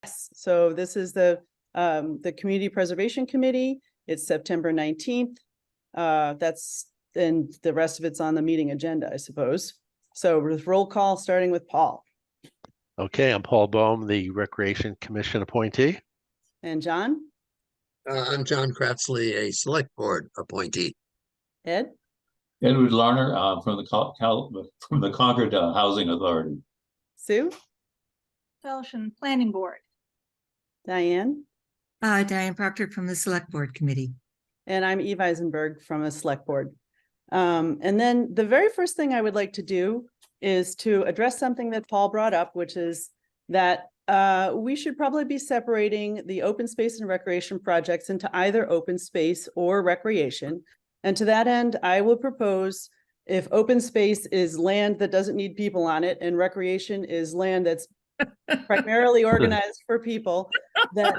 So this is the Community Preservation Committee. It's September 19th. And the rest of it's on the meeting agenda, I suppose. So with roll call, starting with Paul. Okay, I'm Paul Bohm, the Recreation Commission appointee. And John? I'm John Kratzley, a select board appointee. Ed? Edward Larner from the Concord Housing Authority. Sue? Felshen Planning Board. Diane? Diane Proctor from the Select Board Committee. And I'm Eve Eisenberg from the Select Board. And then the very first thing I would like to do is to address something that Paul brought up, which is that we should probably be separating the open space and recreation projects into either open space or recreation. And to that end, I will propose, if open space is land that doesn't need people on it and recreation is land that's primarily organized for people, that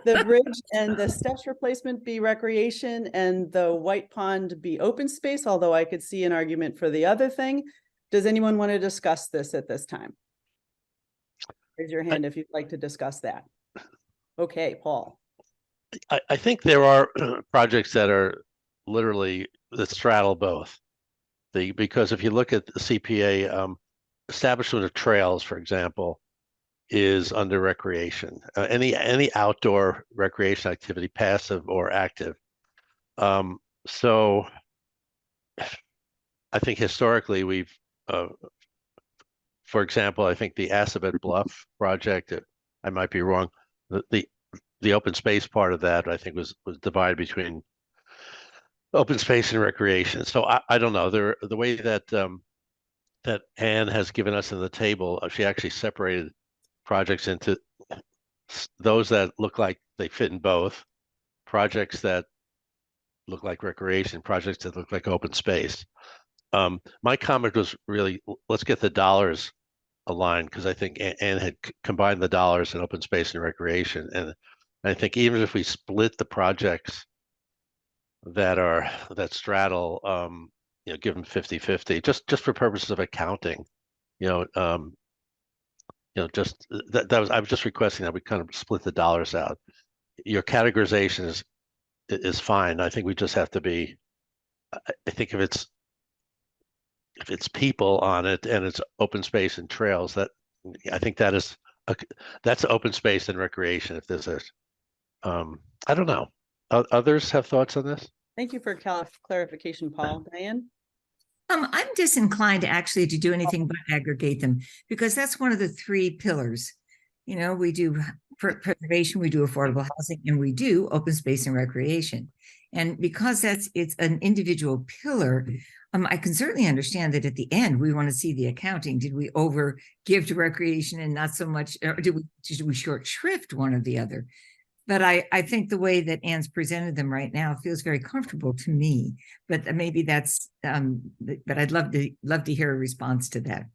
the bridge and the steps replacement be recreation and the White Pond be open space, although I could see an argument for the other thing. Does anyone want to discuss this at this time? Raise your hand if you'd like to discuss that. Okay, Paul. I think there are projects that are literally that straddle both. Because if you look at the CPA, establishment of trails, for example, is under recreation. Any outdoor recreation activity, passive or active. So I think historically we've, for example, I think the Assabet Bluff project, I might be wrong, the open space part of that I think was divided between open space and recreation. So I don't know. The way that that Anne has given us in the table, she actually separated projects into those that look like they fit in both, projects that look like recreation, projects that look like open space. My comment was really, let's get the dollars aligned, because I think Anne had combined the dollars in open space and recreation. And I think even if we split the projects that straddle, give them 50-50, just for purposes of accounting, just I was just requesting that we kind of split the dollars out. Your categorization is fine. I think we just have to be, I think if it's people on it and it's open space and trails, that I think that's open space and recreation. If there's I don't know. Others have thoughts on this? Thank you for clarification, Paul. Diane? I'm disinclined actually to do anything but aggregate them, because that's one of the three pillars. We do preservation, we do affordable housing, and we do open space and recreation. And because it's an individual pillar, I can certainly understand that at the end we want to see the accounting. Did we over give to recreation and not so much, or did we short shrift one or the other? But I think the way that Anne's presented them right now feels very comfortable to me. But maybe that's but I'd love to hear a response to that.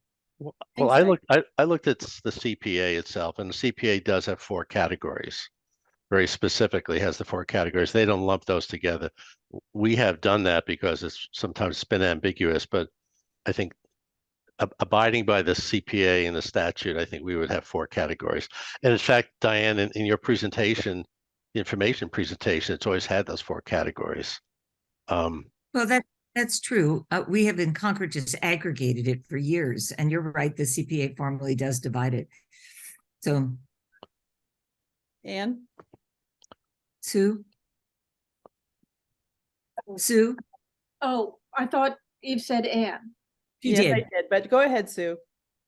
Well, I looked at the CPA itself, and the CPA does have 4 categories. Very specifically has the 4 categories. They don't lump those together. We have done that because it's sometimes been ambiguous, but I think abiding by the CPA and the statute, I think we would have 4 categories. And in fact, Diane, in your presentation, the information presentation, it's always had those 4 categories. Well, that's true. We have in Concord just aggregated it for years, and you're right, the CPA formally does divide it. So, Anne? Sue? Oh, I thought Eve said Anne. Yes, I did, but go ahead, Sue.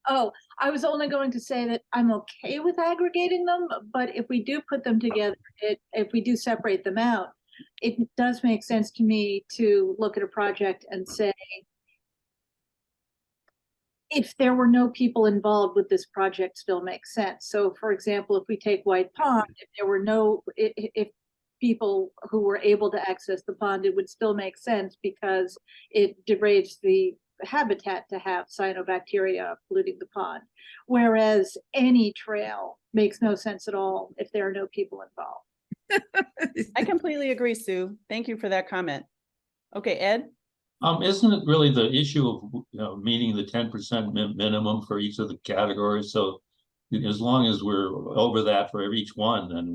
Oh, I was only going to say that I'm okay with aggregating them, but if we do put them together, if we do separate them out, it does make sense to me to look at a project and say, if there were no people involved, would this project still make sense? So for example, if we take White Pond, if there were if people who were able to access the pond, it would still make sense because it degrades the habitat to have cyanobacteria polluting the pond. Whereas any trail makes no sense at all if there are no people involved. I completely agree, Sue. Thank you for that comment. Okay, Ed? Isn't it really the issue of meeting the 10% minimum for each of the categories? So as long as we're over that for each one, then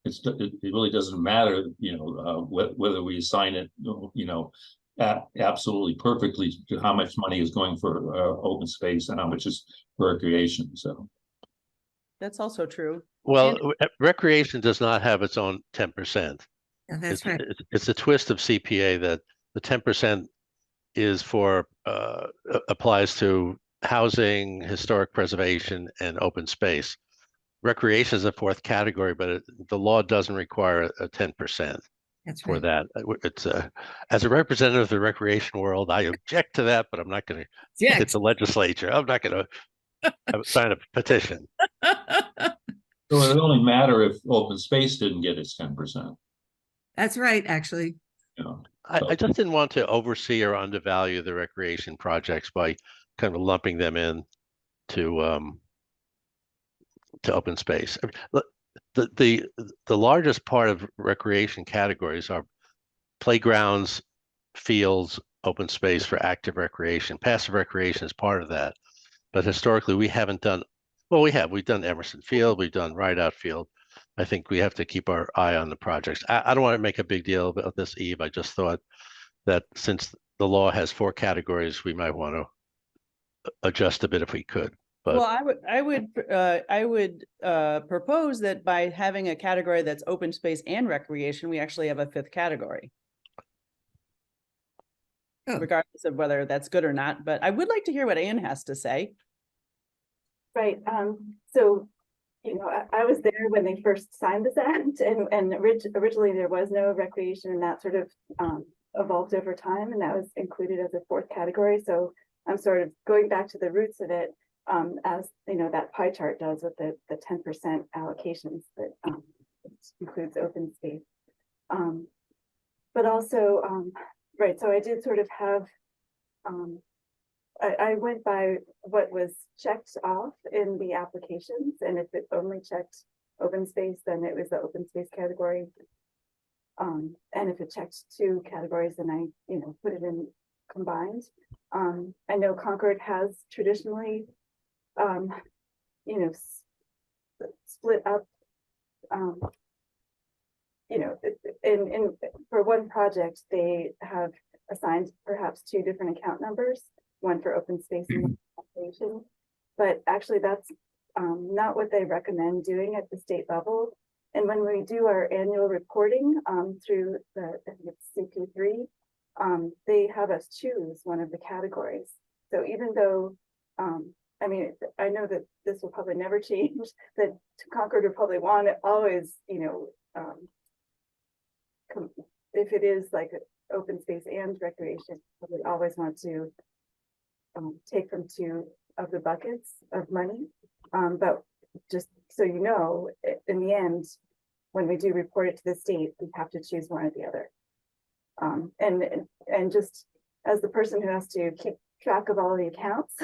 it really doesn't matter, whether we assign it, absolutely perfectly to how much money is going for open space and how much is for recreation. So That's also true. Well, recreation does not have its own 10%. Yeah, that's right. It's a twist of CPA that the 10% is for applies to housing, historic preservation, and open space. Recreation is a fourth category, but the law doesn't require a 10% That's for right. that. It's as a representative of the recreation world, I object to that, but I'm not going to hit the legislature. I'm not going to sign a petition. So it would only matter if open space didn't get its 10%. That's right, actually. I just didn't want to oversee or undervalue the recreation projects by kind of lumping them in to open space. The largest part of recreation categories are playgrounds, fields, open space for active recreation. Passive recreation is part of that, but historically we haven't done. Well, we've done Emerson Field, we've done Rideout Field. I think we have to keep our eye on the projects. I don't want to make a big deal about this, Eve. I just thought that since the law has 4 categories, we might want to adjust a bit if we could. But Well, I would propose that by having a category that's open space and recreation, we actually have a 5th category. Oh. Regardless of whether that's good or not, but I would like to hear what Anne has to say. Right. So, I was there when they first signed this act, and originally there was no recreation, and that sort of evolved over time, and that was included as a 4th category. So I'm sort of going back to the roots of it, as that pie chart does with the 10% allocations that includes open space. But also, right. So I did sort of have. I went by what was checked off in the applications, and if it only checked open space, then it was the open space category. And if it checked 2 categories, then I, put it in combined. I know Concord has traditionally, split up, in for one project, they have assigned perhaps 2 different account numbers. One for open space and one for recreation, but actually that's not what they recommend doing at the state level. And when we do our annual reporting through I think it's CP3, they have us choose one of the categories. So even though, I know that this will probably never change, that Concord will probably want it always, if it is like open space and recreation, we always want to take from 2 of the buckets of money. But just so you know, in the end, when we do report it to the state, we have to choose one or the other. And just as the person who has to keep track of all the accounts,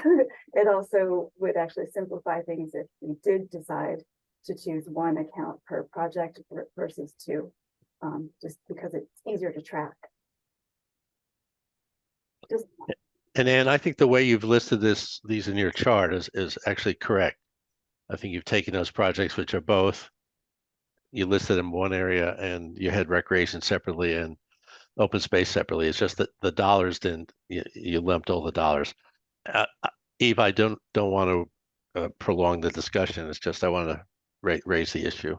it also would actually simplify things if we did decide to choose 1 account per project versus 2, just because it's easier to track. And Ann, I think the way you've listed these in your chart is actually correct. I think you've taken those projects, which are both, you listed in one area and you had recreation separately and open space separately. It's just that the dollars didn't, you lumped all the dollars. Eve, I don't want to prolong the discussion. It's just I want to raise the issue.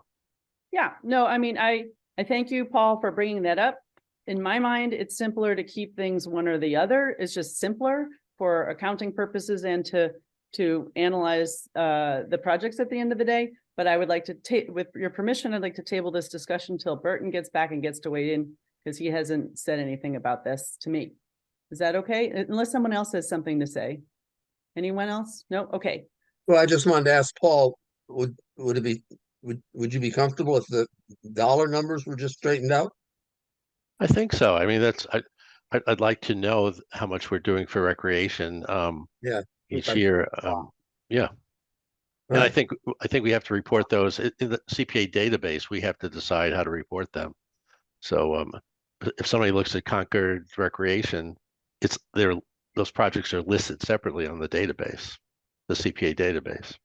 Yeah, no, I thank you, Paul, for bringing that up. In my mind, it's simpler to keep things one or the other. It's just simpler for accounting purposes and to analyze the projects at the end of the day. But I would like to with your permission, I'd like to table this discussion till Burton gets back and gets to weigh in, because he hasn't said anything about this to me. Is that okay? Unless someone else has something to say. Anyone else? No? Okay. Well, I just wanted to ask Paul, would you be comfortable if the dollar numbers were just straightened out? I think so. I'd like to know how much we're doing for recreation each Okay. year. Yeah. And Right. I think we have to report those in the CPA database. We have to decide how to report them. So if somebody looks at Concord Recreation, those projects are listed separately on the database, the CPA database.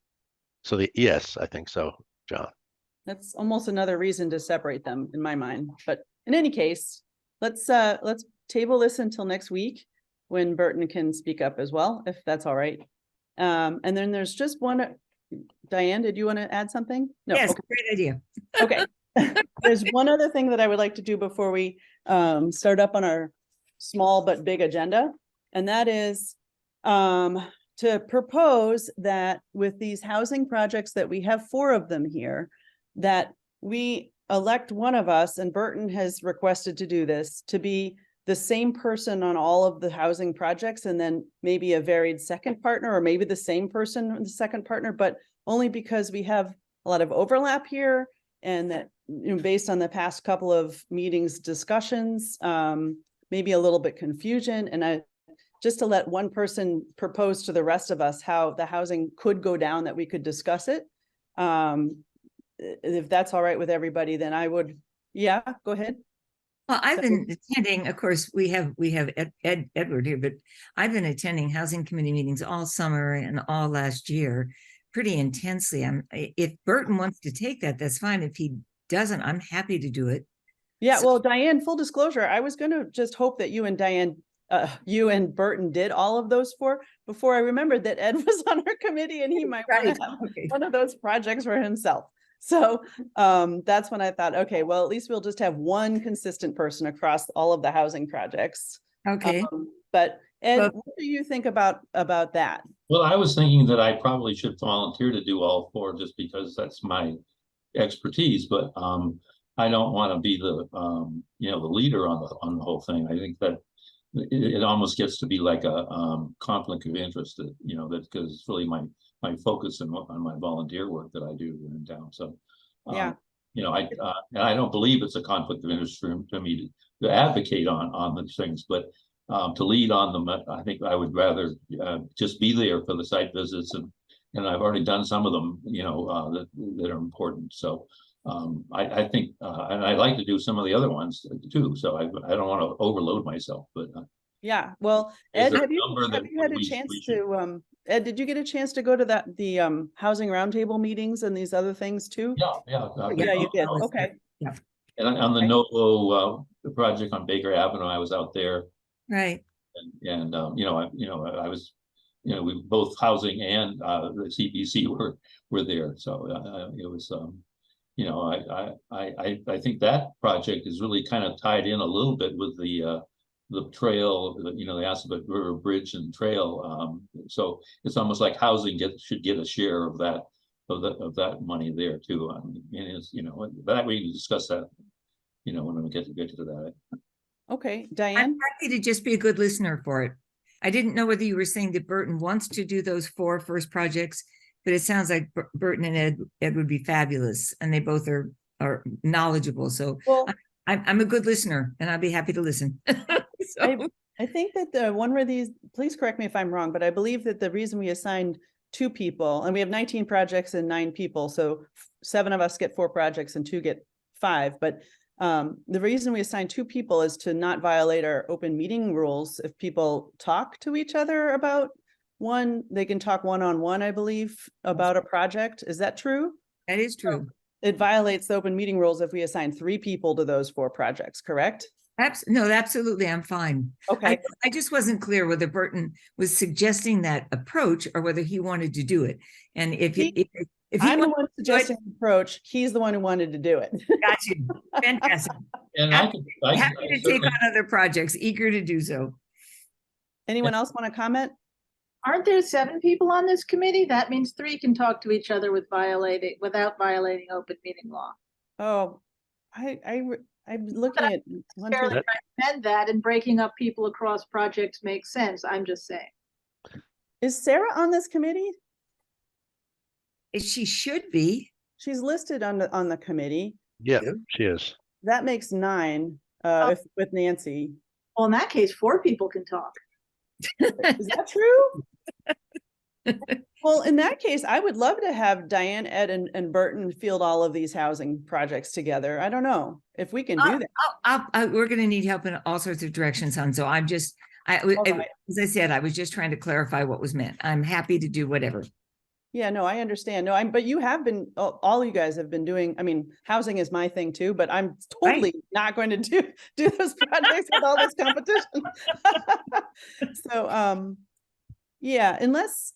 Yes, I think so, John. That's almost another reason to separate them in my mind. But in any case, let's table this until next week when Burton can speak up as well, if that's all right. And then there's just one, Diane, did you want to add something? No. Yes, Okay. great idea. Okay. There's one other thing that I would like to do before we start up on our small but big agenda. And that is to propose that with these housing projects that we have 4 of them here, that we elect one of us, and Burton has requested to do this, to be the same person on all of the housing projects, and then maybe a varied second partner, or maybe the same person in the second partner, but only because we have a lot of overlap here. And that, you know, based on the past couple of meetings, discussions, maybe a little bit confusion. And just to let one person propose to the rest of us how the housing could go down, that we could discuss it. If that's all right with everybody, then I would, yeah, go ahead. Well, I've been attending, of course, we have Edward here, but I've been attending housing committee meetings all summer and all last year pretty intensely. If Burton wants to take that, that's fine. If he doesn't, I'm happy to do it. Yeah, well, Diane, full disclosure, I was going to just hope that you and Diane, you and Burton did all of those 4 before I remembered that Ed was on our committee and he might want to have one of those projects for himself. So that's when I thought, okay, well, at least we'll just have one consistent person across all of the housing projects. Okay. But Ed, what do you think about that? Well, I was thinking that I probably should volunteer to do all 4 just because that's my expertise, but I don't want to be the you know, the leader on the whole thing. I think that it almost gets to be like a conflict of interest, that, you know, that because it's really my focus on my volunteer work that I do in town. So Yeah, you know, and I don't believe it's a conflict of interest for me to advocate on the things, but to lead on them, I think I would rather just be there for the site visits, and I've already done some of them, you know, that are important. So I think, and I'd like to do some of the other ones too. So I don't want to overload myself, but yeah. Well, is Ed, there a have you number that had a we chance should- to Ed, did you get a chance to go to the housing roundtable meetings and these other things too? Yeah. Yeah, you did. Oh, Okay. And on the Okay. Novo project on Baker Avenue, I was out there, Right. and you know, I was, you know, we both housing and the CPC were there, so it was, you know, I think that project is really kind of tied in a little bit with the trail, you know, the Assabet River Bridge and Trail, so it's almost like housing should get a share of that. Of that money there too. I mean, it's, you know, that we can discuss that, you know, when we get to that. Okay, I'm Diane? happy to just be a good listener for it. I didn't know whether you were saying that Burton wants to do those 4 first projects, but it sounds like Burton and Ed would be fabulous, and they both are knowledgeable. So Well, I'm a good listener, and I'll be happy to listen. So, I think that the one where these, please correct me if I'm wrong, but I believe that the reason we assigned 2 people, and we have 19 projects and 9 people, so 7 of us get 4 projects and 2 get 5. But the reason we assign 2 people is to not violate our open meeting rules. If people talk to each other about one, they can talk one-on-one, I believe, about a project. Is that true? that is true. It violates the open meeting rules if we assign 3 people to those 4 projects, correct? No, absolutely, I'm fine. Okay. I just wasn't clear whether Burton was suggesting that approach or whether he wanted to do it. And if he I'm the wanted one suggesting the approach. He's the one who wanted to do it. got you. Fantastic. And Happy to take on other projects, eager to do so. Anyone else want to comment? Aren't there 7 people on this committee? That means 3 can talk to each other without violating open meeting law. Oh, I'm looking at one, two, Fairly recommend that, and breaking up people across projects makes sense. I'm just saying. is Sarah on this committee? She should be. She's listed on the committee. Yeah, Yeah. she is. That makes 9 with Nancy. Well, in that case, 4 people can talk. Is that true? Well, in that case, I would love to have Diane, Ed, and Burton field all of these housing projects together. I don't know if we can do that. We're going to need help in all sorts of directions, hon. So I'm just, right. as I said, I was just trying to clarify what was meant. I'm happy to do whatever. Yeah, no, I understand. No, but you have been, all you guys have been doing, I mean, housing is my thing too, but I'm totally not going to do those projects with all this competition. So, yeah, unless,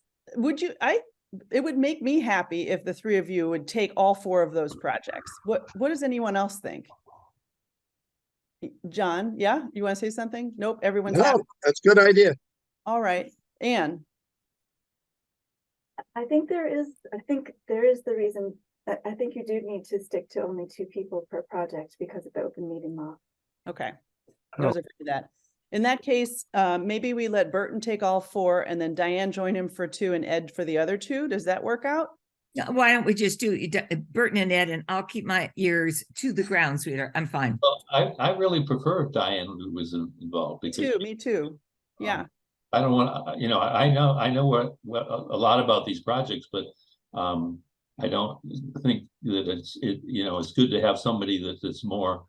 it would make me happy if the three of you would take all four of those projects. What does anyone else think? John, yeah, you want to say something? Nope, everyone's happy. No, that's a good idea. All right, Anne. I think there is the reason that I think you do need to stick to only 2 people per project because of the open meeting law. Okay, I was afraid of that. In that case, maybe we let Burton take all 4 and then Diane join him for 2 and Ed for the other 2. Does that work out? Yeah, why don't we just do Burton and Ed, and I'll keep my ears to the ground, sweetheart. I'm fine. Well, I really prefer if Diane was involved because Me too. Yeah. I don't want, you know, I know what a lot about these projects, but I don't think that it's good to have somebody that's more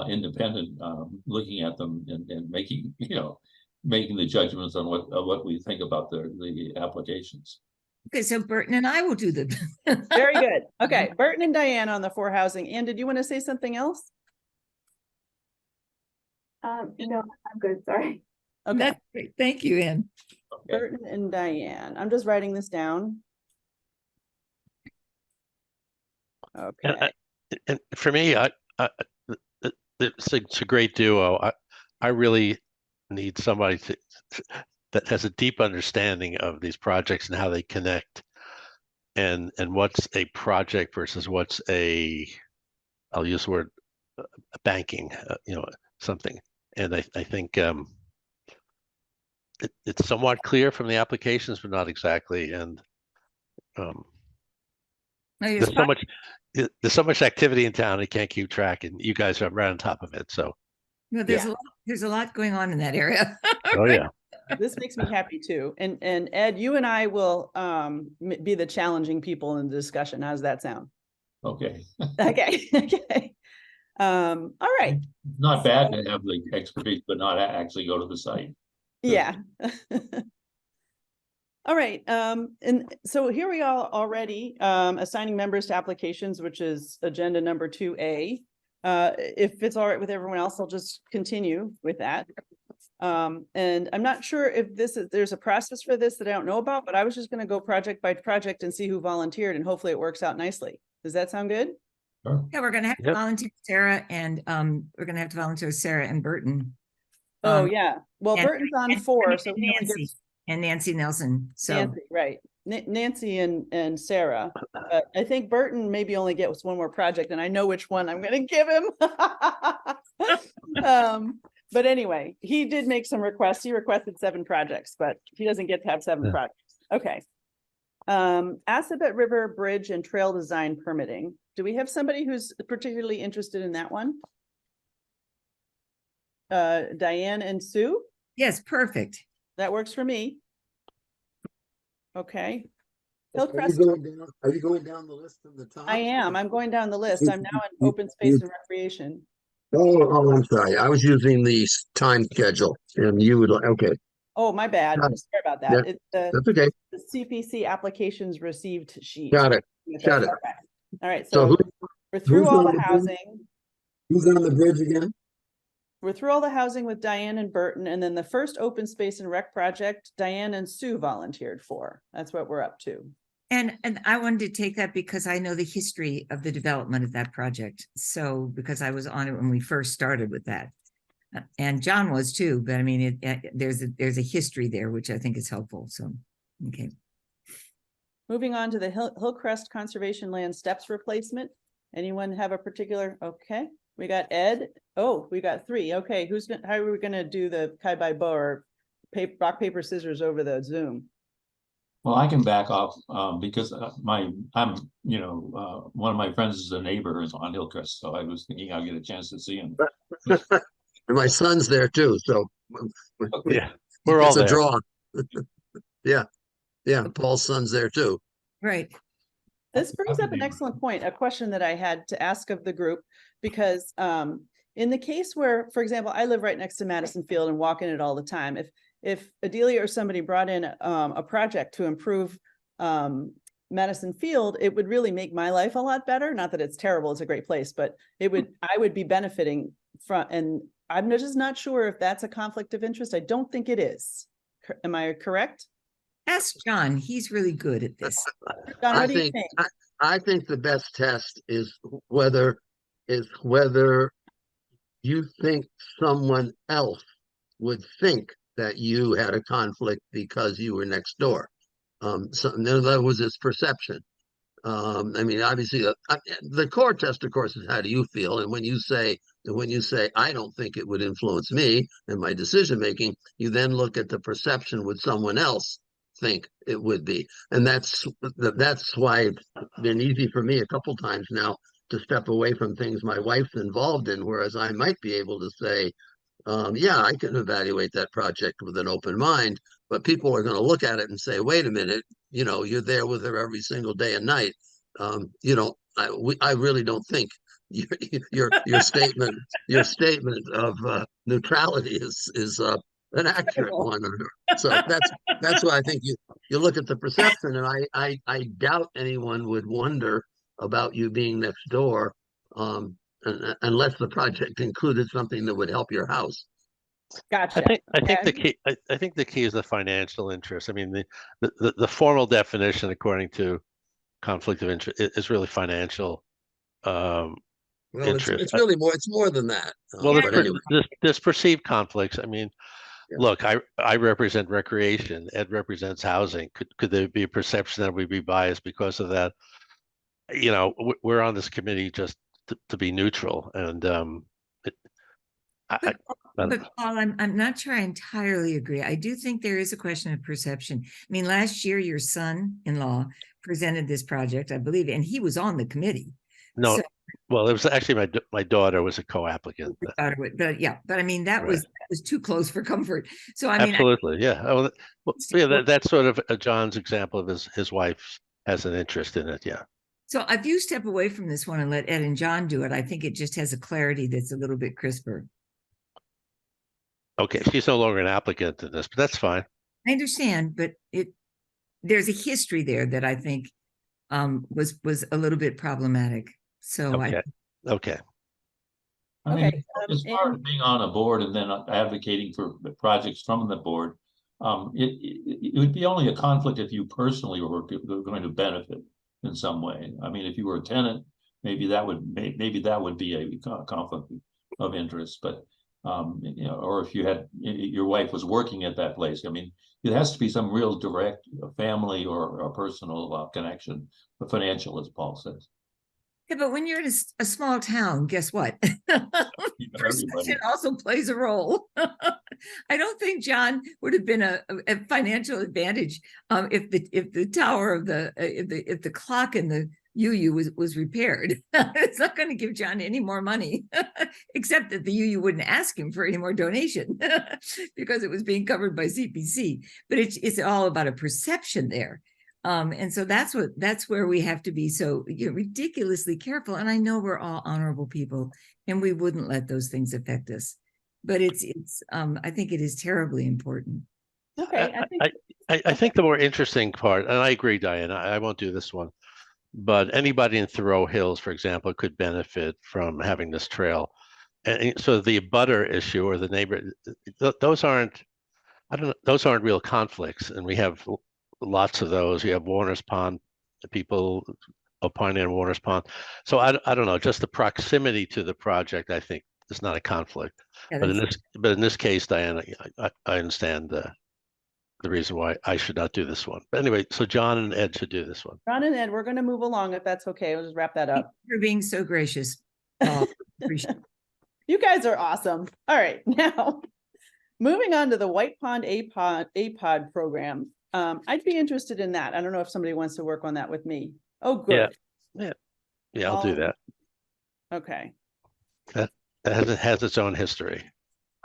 independent, looking at them and making, making the judgments on what we think about the applications. Okay, so Burton and I will do the. Very good. Okay, Burton and Diane on the 4 housing. Anne, did you want to say something else? No, I'm good, sorry. Okay, That's great. Thank you, Anne. Okay. Burton and Diane. I'm just writing this down. Okay. And for me, it's a great duo. I really need somebody that has a deep understanding of these projects and how they connect, and what's a project versus what's I'll use the word banking, something. And I think it's somewhat clear from the applications, but not exactly. And there's so much activity in town, I can't keep track, and you guys are right on top of it. So there's a lot going on in that area. oh yeah. This makes me happy too. And Ed, you and I will be the challenging people in the discussion. How's that sound? Okay. Okay. Okay. All right. Not bad to have the expertise, but not actually go to the site. Yeah. All right. And so here we are already assigning members to applications, which is agenda number 2A. If it's all right with everyone else, I'll just continue with that. And I'm not sure if there's a process for this that I don't know about, but I was just going to go project by project and see who volunteered, and hopefully it works out nicely. Does that sound good? Sure. Yeah, we're gonna have to volunteer Sarah, and we're gonna have to volunteer Sarah and Burton. Oh yeah. Well, and- Burton's on 4, so he only gets and Nancy Nelson. So Nancy, right? Nancy and Sarah. I think Burton maybe only gets 1 more project, and I know which one I'm going to give him. But anyway, he did make some requests. He requested 7 projects, but he doesn't get to have 7 projects. Okay. Assabet River Bridge and Trail Design Permitting. Do we have somebody who's particularly interested in that one? Diane and Sue? yes, perfect. That works for me. Okay. Are you going down the list from the top? I am. I'm going down the list. I'm now in open space and recreation. Oh, I'm sorry. I was using the time schedule, and you would, okay, Oh, my bad. Got it. Sorry about Yeah. that. It's that's okay. the CPC applications received sheet. Got it. Got it. Okay. All right, So so we're through who's all on the the bridge? housing. Who's on the bridge again? We're through all the housing with Diane and Burton, and then the first open space and rec project, Diane and Sue volunteered for. That's what we're up to. And I wanted to take that because I know the history of the development of that project. So because I was on it when we first started with that. And John was too, but I mean, there's a history there, which I think is helpful. So, okay. Moving on to the Hillcrest Conservation Land steps replacement. Anyone have a particular, okay, we got Ed. Oh, we got 3. Okay, how are we gonna do the Kai Bai Bo or rock, paper, scissors over the Zoom? Well, I can back off because one of my friends is a neighbor is on Hillcrest, so I was thinking I'll get a chance to see him. And my son's there too, so. Yeah, we're all It's a there. draw. Yeah, Paul's son's there too. Right. This brings up an excellent point, a question that I had to ask of the group, because in the case where, for example, I live right next to Madison Field and walk in it all the time. If Adelia or somebody brought in a project to improve Madison Field, it would really make my life a lot better. Not that it's terrible, it's a great place, but I would be benefiting from, and I'm just not sure if that's a conflict of interest. I don't think it is. Am I correct? Ask John, he's really good at this. John, I what do you think, think? I think the best test is whether you think someone else would think that you had a conflict because you were next door. So in other words, it's perception. I mean, obviously, the core test, of course, is how do you feel? And when you say, I don't think it would influence me and my decision making, you then look at the perception would someone else think it would be. And that's why it's been easy for me a couple times now to step away from things my wife's involved in, whereas I might be able to say, yeah, I can evaluate that project with an open mind, but people are going to look at it and say, wait a minute, you're there with her every single day and night. I really don't think your statement of neutrality is an accurate one. So that's why I think you look at the perception, and I doubt anyone would wonder about you being next door. Unless the project included something that would help your house. Gotcha. I think the key I think the key is the financial interest. I mean, the formal definition according to conflict of interest is really financial Well, interest. it's really more. It's more than that. Well, But anyway, there's perceived conflicts. I mean, Yeah. look, I represent recreation. Ed represents housing. Could there be a perception that we'd be biased because of that? We're on this committee just to be neutral, and But Paul, I'm not sure I entirely agree. I do think there is a question of perception. I mean, last year your son-in-law presented this project, I believe, and he was on the committee. no, So- well, it was actually my daughter was a co-applicant. But yeah, but I mean that Right. was too close for comfort. So I mean, Absolutely, yeah. Well, yeah, that's sort of a John's example of his wife has an interest in it. Yeah. so if you step away from this one and let Ed and John do it, I think it just has a clarity that's a little bit crisper. Okay, she's no longer an applicant in this, but that's fine. I understand, but there's a history there that I think was a little bit problematic. So Okay. I mean, Okay, as far as being on a board and then advocating for projects from the board, it would be only a conflict if you personally were going to benefit in some way. I mean, if you were a tenant, maybe that would be a conflict of interest, but or if you had your wife was working at that place. I mean, it has to be some real direct family or personal connection, the financial, as Paul says. yeah, but when you're in a small town, guess what? Perception also plays a role. I don't think John would have been a financial advantage if the tower of if the clock in the UU was repaired. It's not going to give John any more money, except that the UU wouldn't ask him for any more donation because it was being covered by CPC. But it's all about a perception there. And so that's where we have to be so ridiculously careful. And I know we're all honorable people and we wouldn't let those things affect us. But I think it is terribly important. Okay, I think the more interesting part, and I agree, Diane, I won't do this one, but anybody in Thoreau Hills, for example, could benefit from having this trail. And so the butter issue or the neighbor, those aren't real conflicts. And we have lots of those. You have Warner's Pond, people opining on Warner's Pond. So I don't know, just the proximity to the project, I think, is not a conflict. Yeah, But in this case, Diana, I understand the reason why I should not do this one. But anyway, so John and Ed should do this one. John and Ed, we're going to move along if that's okay. We'll just wrap that Thank up. you for being so gracious. Paul. Appreciate it. You guys are awesome. All right, now moving on to the White Pond APOD program. I'd be interested in that. I don't know if somebody wants to work on that with me. Oh, good. Yeah, I'll do that. Okay. That has its own history.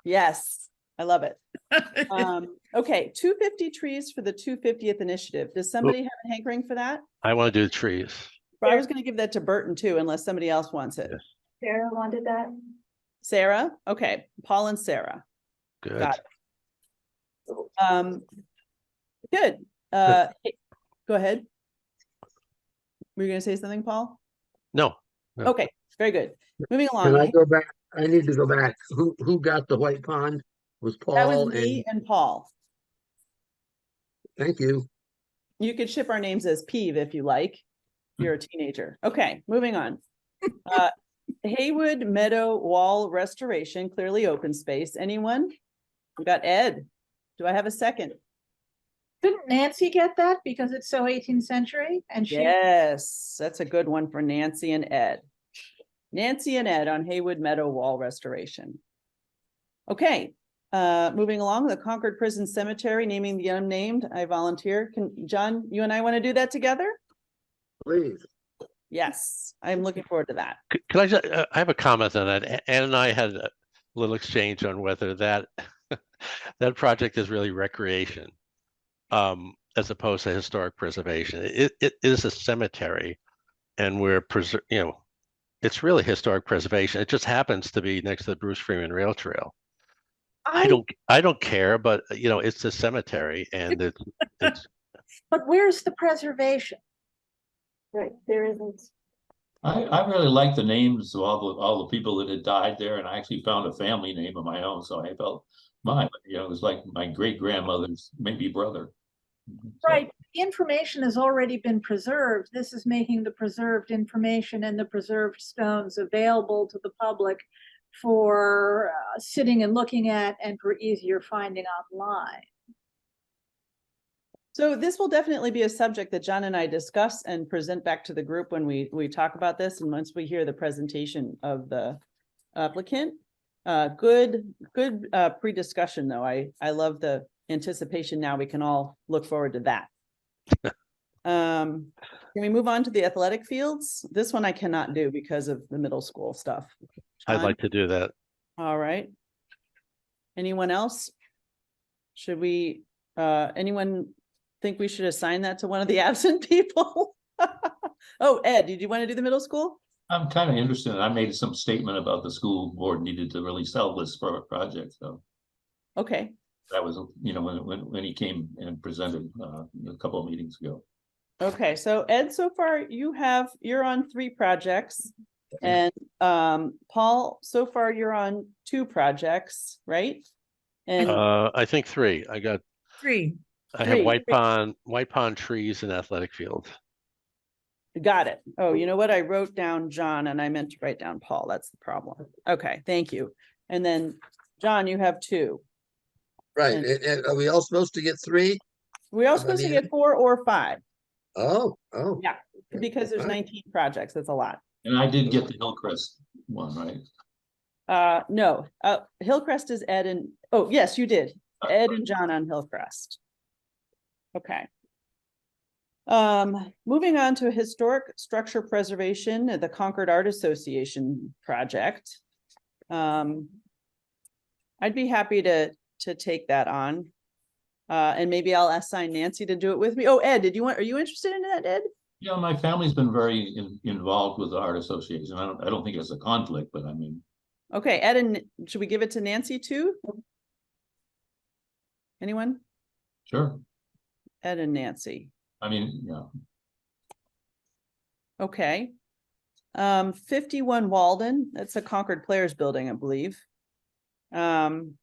Yes, I love it. Okay, 250 trees for the 250th initiative. Does somebody have a hankering for that? I want to do the trees. I was going to give that to Burton too, unless somebody else wants it. Yes. Sarah wanted that. Sarah? Okay, Paul and Sarah. Good. Got it. Good. Hey, go ahead. Were you gonna say something, Paul? No, no. Okay, very good. Moving Can I along. go back? I need to go back. Who got the White Pond? Was That Paul was me and, and Paul. thank you. You could ship our names as Peeve if you like. You're a teenager. Okay, moving on. Haywood Meadow Wall Restoration, clearly open space. Anyone? We got Ed. Do I have a second? Didn't Nancy get that because it's so 18th century and she? Yes, that's a good one for Nancy and Ed. Nancy and Ed on Haywood Meadow Wall Restoration. Okay, moving along, the Concord Prison Cemetery, naming the unnamed. I volunteer. Can John, you and I want to do that together? Please. Yes, I'm looking forward to that. Can I just, I have a comment on that. Ann and I had a little exchange on whether that that project is really recreation, as opposed to historic preservation. It is a cemetery, and we're it's really historic preservation. It just happens to be next to the Bruce Freeman Rail Trail. I don't care, but it's a cemetery, and it's But where's the preservation? Right, there isn't. I really like the names of all the people that had died there, and I actually found a family name of my own, so I felt it was like my great grandmother's maybe brother. So, Right, the information has already been preserved. This is making the preserved information and the preserved stones available to the public for sitting and looking at and for easier finding online. So this will definitely be a subject that John and I discuss and present back to the group when we talk about this, and once we hear the presentation of the applicant. Good pre-discussion though. I love the anticipation. Now we can all look forward to that. Can we move on to the athletic fields? This one I cannot do because of the middle school stuff. I'd John? like to do that. All right. Anyone else? Should we, anyone think we should assign that to one of the absent people? Oh, Ed, did you want to do the middle school? I'm kind of interested. I made some statement about the school board needed to really sell this for a project, so Okay, that was, when he came and presented a couple of meetings ago. okay. So Ed, so far you're on 3 projects. And Paul, so far you're on 2 projects, right? And I think 3. I have 3. White Pond trees and athletic field. Got it. Oh, you know what? I wrote down John and I meant to write down Paul. That's the problem. Okay, thank you. And then John, you have 2. Right. And- And are we all supposed to get 3? We're all I supposed to mean- get 4 or 5 Oh. Yeah. because there's Alright. 19 projects. That's a lot. And I did get the Hillcrest one, right? No, Hillcrest is Ed and, oh, yes, you did. Ed and John on Hillcrest. Okay. Moving on to historic structure preservation, the Concord Art Association project. I'd be happy to take that on. And maybe I'll assign Nancy to do it with me. Oh, Ed, are you interested in that, Ed? Yeah, my family's been very involved with the art association. I don't think it's a conflict, but I mean, Okay, Ed, and should we give it to Nancy too? Anyone? sure. Ed and Nancy. I mean, yeah. Okay. 51 Walden, that's a Concord Players Building, I believe. And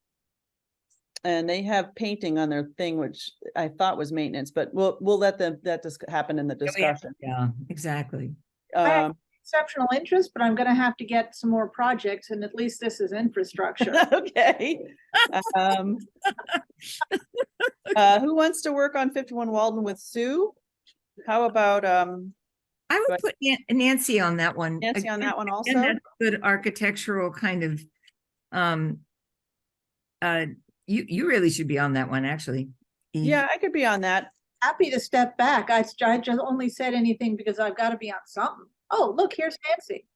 they have painting on their thing, which I thought was maintenance, but we'll let that just happen in the discussion. Yeah, exactly. Exceptional interest, but I'm gonna have to get some more projects, and at least this is infrastructure. Okay. Who wants to work on 51 Walden with Sue? How about I would put Nancy on that one. Nancy on that one also? And that's good architectural kind of, you really should be on that one, actually. Yeah, I could be on that. Happy to step back. I just only said anything because I've got to be on something. Oh, look, here's Nancy.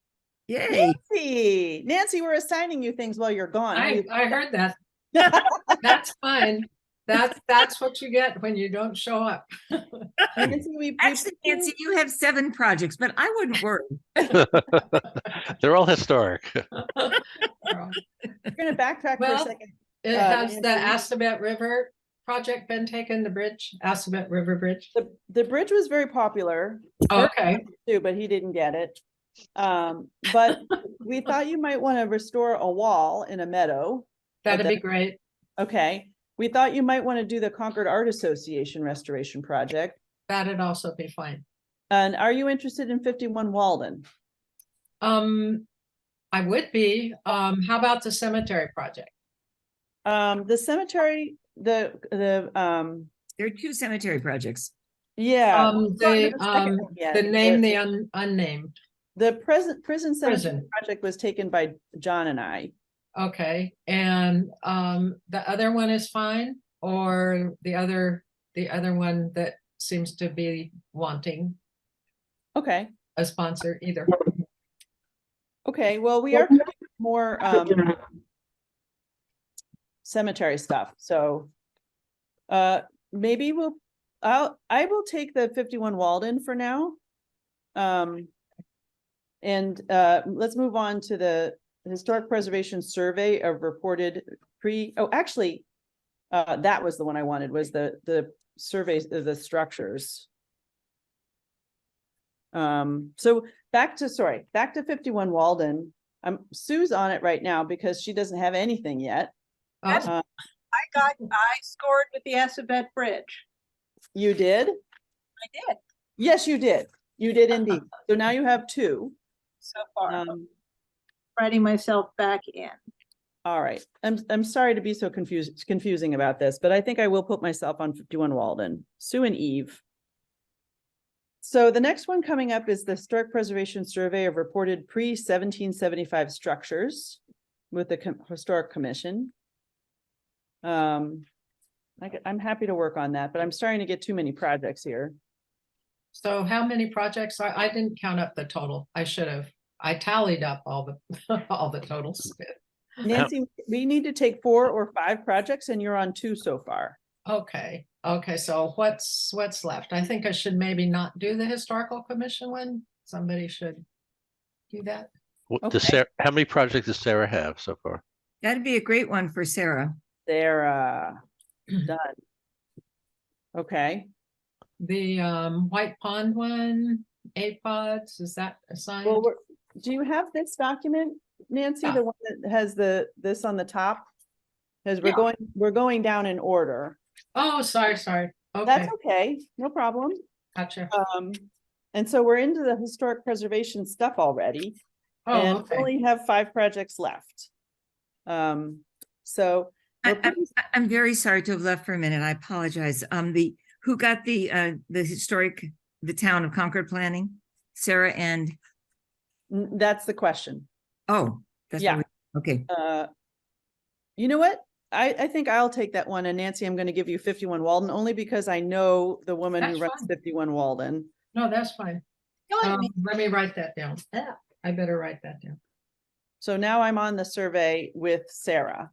Yay. Nancy, we're assigning you things while you're gone. I heard that. That's fine. That's what you get when you don't show up. Nancy, Actually, Nancy, you have 7 projects, but I wouldn't worry. They're all historic. we're gonna backtrack for a Well, second. It has the Nancy? Assabet River project been taken, the bridge, Assabet River Bridge? The bridge was very popular. Oh, Bert okay, too, but he didn't get it. But we thought you might want to restore a wall in a meadow. that'd be great. Okay, we thought you might want to do the Concord Art Association restoration project. That'd also be fine. And are you interested in 51 Walden? I would be, how about the cemetery project? The cemetery, There are 2 cemetery projects. yeah. The name, the unnamed, The prison cemetery prison, project was taken by John and I. okay, and, the other one is fine, or the other one that seems to be wanting Okay, a sponsor either. okay, well, we are doing more cemetery stuff, so maybe I will take the 51 Walden for now. And let's move on to the Historic Preservation Survey of reported actually, that was the one I wanted, was the surveys of the structures. So back to 51 Walden. Sue's on it right now because she doesn't have anything yet. I scored with the Assabet Bridge. You did? I did Yes, you did. You did indeed. So now you have 2. so far. Writing myself back in. All right. I'm sorry to be so confusing about this, but I think I will put myself on 51 Walden. Sue and Eve. So the next one coming up is the Historic Preservation Survey of reported pre-1775 structures with the Historic Commission. I'm happy to work on that, but I'm starting to get too many projects here. So how many projects? I didn't count up the total. I should have. I tallied up all the all the totals. Nancy, we need to take 4 or 5 projects and you're on 2 so far. Okay, so what's left? I think I should maybe not do the historical commission one. Somebody should do that. How many projects does Sarah have so far? That'd be a great one for Sarah. They're done. Okay. The White Pond one, 8 pods, is that assigned? Well, do you have this document, Nancy, Yeah. the one that has this on the top? Because Yeah. we're going down in order. Oh, sorry. Okay, That's okay, no problem. gotcha. And so we're into the historic preservation stuff already. Oh, And we okay. only have 5 projects left. So I'm very sorry to have left for a minute. I apologize. Who got the town of Concord planning? Sarah and, that's the question. that's Yeah. okay. You know what? I think I'll take that one. And Nancy, I'm going to give you 51 Walden only because I know the woman who That's runs fine. 51 Walden. No, that's fine. Let me write that down. Yeah, I better write that down. So now I'm on the survey with Sarah.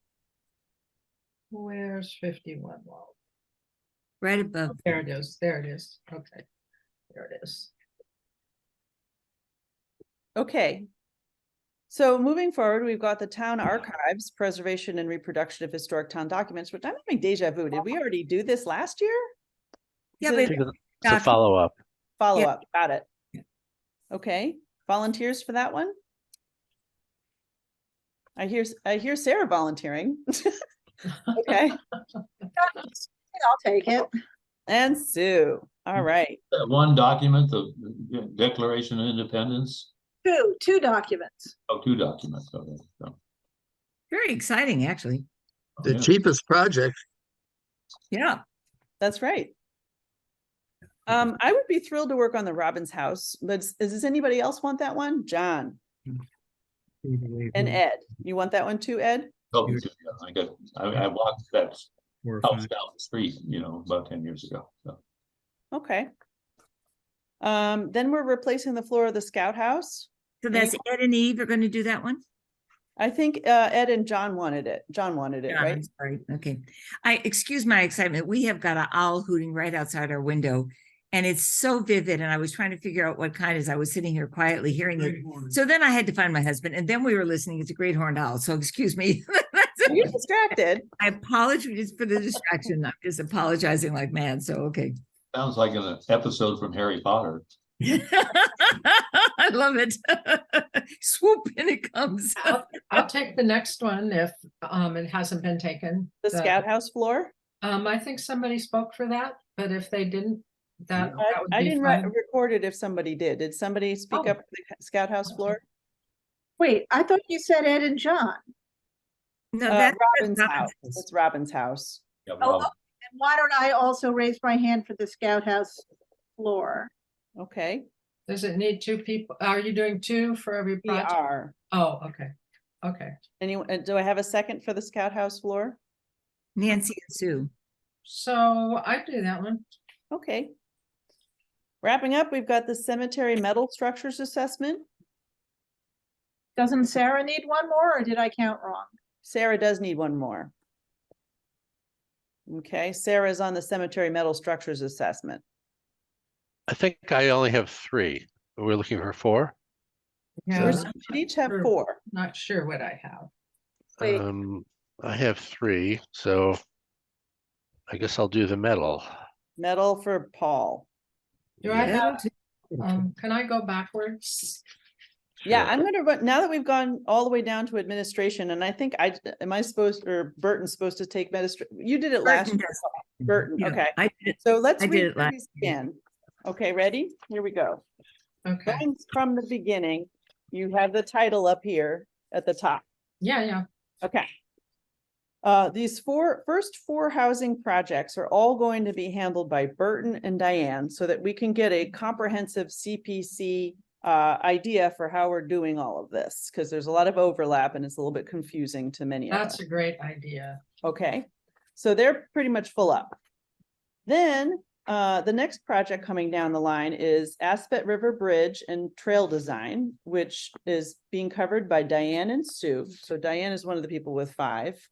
Where's 51 wall? Right above. There it is. Okay, there it is. Okay. So moving forward, we've got the town archives, preservation and reproduction of historic town documents, which I'm having deja vu. Did we already do this last year? Yeah, Is but it It's a follow-up. follow yeah. up? Got it. Okay. Volunteers for that one? I hear Sarah volunteering. Okay. I'll take it. And Sue. All right. That one document, the Declaration of Independence. Two documents. Oh, 2 documents. Okay. So, Very exciting, actually. The yeah. cheapest project. Yeah. That's right. I would be thrilled to work on the Robbins house, but does anybody else want that one? John and Ed. You want that one too, Ed? Oh, yeah, I walked that Or house down the street, about 10 years ago. So. Okay. Then we're replacing the floor of the Scout House. So that's Ed and Eve are going to do that one? I think Ed and John wanted it. John wanted it, Yeah, right? I'm sorry. Okay. Excuse my excitement. We have got an owl hooting right outside our window and it's so vivid. And I was trying to figure out what kind as I was sitting here quietly hearing it. So then I had to find my husband and then we were listening. It's a great horned owl. So excuse me. You're distracted. I apologize for the distraction. I'm just apologizing like mad, so okay. Sounds like an episode from Harry Potter. I love it. Swoop, and it comes. I'll take the next one if it hasn't been taken. The Scout House floor? I think somebody spoke for that, but if they didn't, that would I be didn't fine. record it if somebody did. Did somebody speak Oh. up for the Scout House floor? Wait, I thought you said Ed and John. No, Robin's house. Robin's. It's Robin's house. Yeah, Oh, Rob, and why don't I also raise my hand for the Scout House floor? Okay, Does it need two people? Are you doing two for every we project? are. Oh, okay, okay. Anyone, do I have a second for the Scout House floor? Nancy and Sue. So I do that one. Okay. Wrapping up, we've got the cemetery metal structures assessment. Doesn't Sarah need one more, or did I count wrong? Sarah does need one more. Okay, Sarah's on the cemetery metal structures assessment. I think I only have 3. We're looking for 4. Yeah, We I'm should each have sure. 4. not sure what I have. Wait. I have 3, so I guess I'll do the metal. Metal for Paul. Do I Yeah. have, can I go backwards? Yeah, Sure. I'm gonna run, now that we've gone all the way down to administration, and I think am I supposed, or Burton's supposed to take you did it last Burton year. does. Burton, Yeah, okay. I did. So let's I did read it through last these year. again. Okay, ready? Here we go. Okay, Going from the beginning, you have the title up here at the top. yeah. Okay. These first four housing projects are all going to be handled by Burton and Diane so that we can get a comprehensive CPC idea for how we're doing all of this, because there's a lot of overlap and it's a little bit confusing to many of us. That's a great idea. Okay, so they're pretty much full up. Then the next project coming down the line is Aspet River Bridge and Trail Design, which is being covered by Diane and Sue. So Diane is one of the people with 5.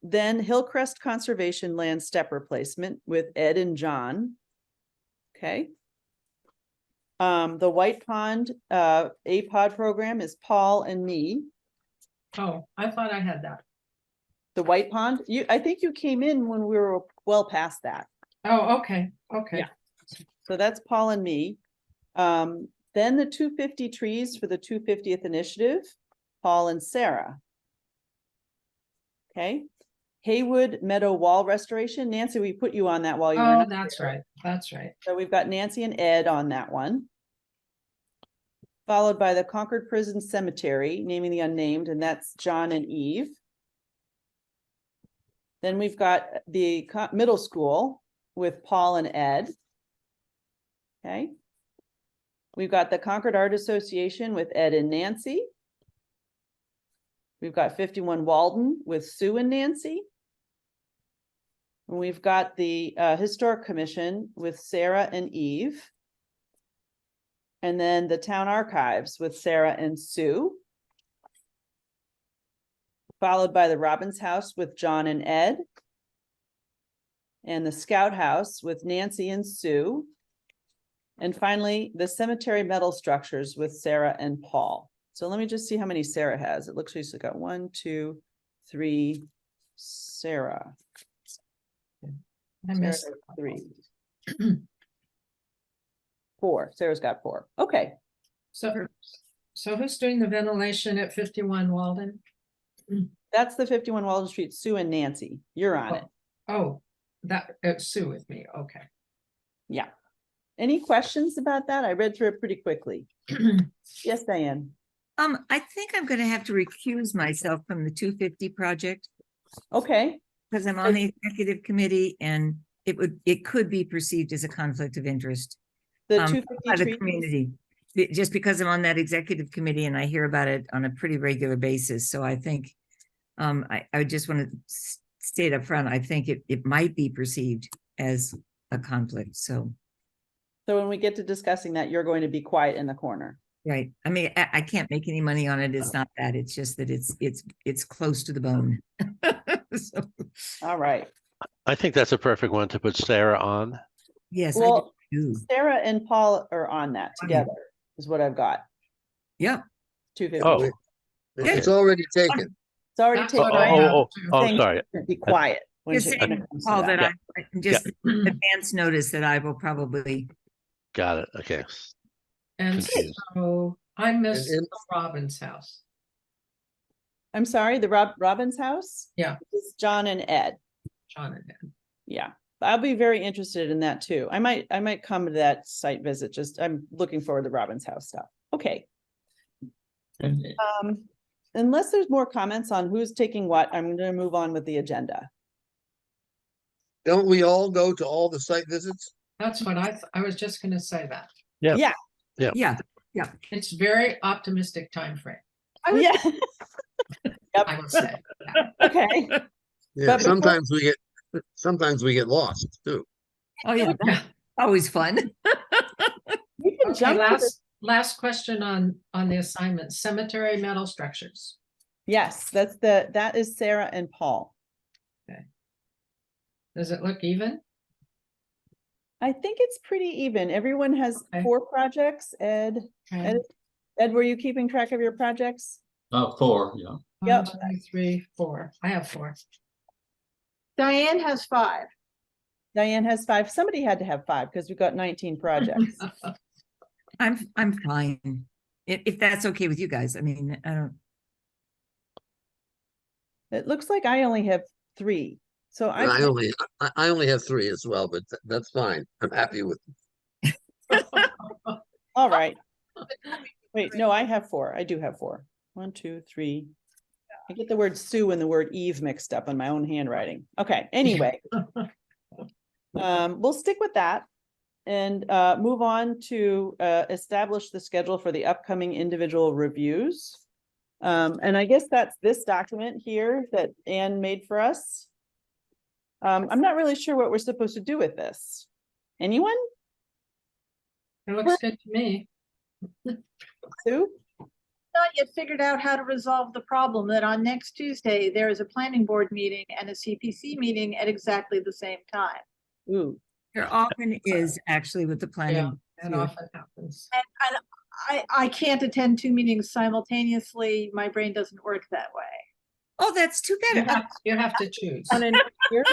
Then Hillcrest Conservation Land Step Replacement with Ed and John. Okay. The White Pond APOD program is Paul and me. Oh, I thought I had that. The White Pond, I think you came in when we were well past that. Oh, okay, okay. Yeah. So that's Paul and me. Then the 250 trees for the 250th initiative, Paul and Sarah. Okay. Haywood Meadow Wall Restoration. Nancy, we put you on that while you were Oh, not that's here. right, that's right. So we've got Nancy and Ed on that one. Followed by the Concord Prison Cemetery, naming the unnamed, and that's John and Eve. Then we've got the middle school with Paul and Ed. Okay. We've got the Concord Art Association with Ed and Nancy. We've got 51 Walden with Sue and Nancy. And we've got the Historic Commission with Sarah and Eve. And then the Town Archives with Sarah and Sue. Followed by the Robbins House with John and Ed. And the Scout House with Nancy and Sue. And finally, the Cemetery Metal Structures with Sarah and Paul. So let me just see how many Sarah has. It looks like she's got 1, 2, 3, Sarah. I missed. Sarah has 3. 4, Sarah's got 4. Okay, So who's doing the ventilation at 51 Walden? that's the 51 Walden Street, Sue and Nancy. You're on it. Oh, that, Sue with me, okay. Yeah. Any questions about that? I read through it pretty quickly. Yes, Diane. I think I'm gonna have to recuse myself from the 250 project Okay, because I'm on the executive committee and it could be perceived as a conflict of interest the by 250 the trees. community. Just because I'm on that executive committee and I hear about it on a pretty regular basis. So I think I just want to state up front, I think it might be perceived as a conflict. So, So when we get to discussing that, you're going to be quiet in the corner. right. I mean, I can't make any money on it. It's not that. It's just that it's close to the bone. So, All right. I think that's a perfect one to put Sarah on. yes, I Well, do. Sarah and Paul are on that together, is what I've got. Yep. 250. Oh, It's already taken. It's already That's taken. what I right? have Oh, too. I'm Saying sorry. Be quiet. when Just she- saying, when it comes to Paul, that that. I just advance notice that I will probably, Got it. Okay. And Confused. so I missed and- Robin's house. I'm sorry, the Robbins house? Yeah. This is John and Ed. John and Ed. Yeah, I'll be very interested in that too. I might come to that site visit. Just, I'm looking forward to Robbins house stuff. Okay. And Unless there's more comments on who's taking what, I'm gonna move on with the agenda. Don't we all go to all the site visits? That's what I was just gonna say that. Yeah. yeah, It's very optimistic time frame. Yeah, I would say. okay. Yeah, But before- sometimes we get lost too. oh yeah, Yeah. always fun. We can Okay, jump to the- last question on the assignment, cemetery metal structures. Yes, that is Sarah and Paul. Does it look even? I think it's pretty even. Everyone has Okay. 4 projects. Ed, Okay. Ed, were you keeping track of your projects? 4, yeah. Yep. 1, 2, 3, 4. I have 4. Diane has 5. Diane has 5. Somebody had to have 5 because we've got 19 projects. I'm fine. If that's okay with you guys, I mean, I don't, It looks like I only have 3. So And I, I only have 3 as well, but that's fine. I'm happy with. all right. Wait, no, I have 4. I do have 4. 1, 2, 3. I get the word Sue and the word Eve mixed up in my own handwriting. Okay, anyway. We'll stick with that and move on to establish the schedule for the upcoming individual reviews. And I guess that's this document here that Anne made for us. I'm not really sure what we're supposed to do with this. Anyone? It looks good to me. Sue? Not yet figured out how to resolve the problem that on next Tuesday, there is a planning board meeting and a CPC meeting at exactly the same time. Ooh, there often is actually with the planning. That too. often happens. And I can't attend 2 meetings simultaneously. My brain doesn't work that way. Oh, that's too You bad. have to choose. one in here?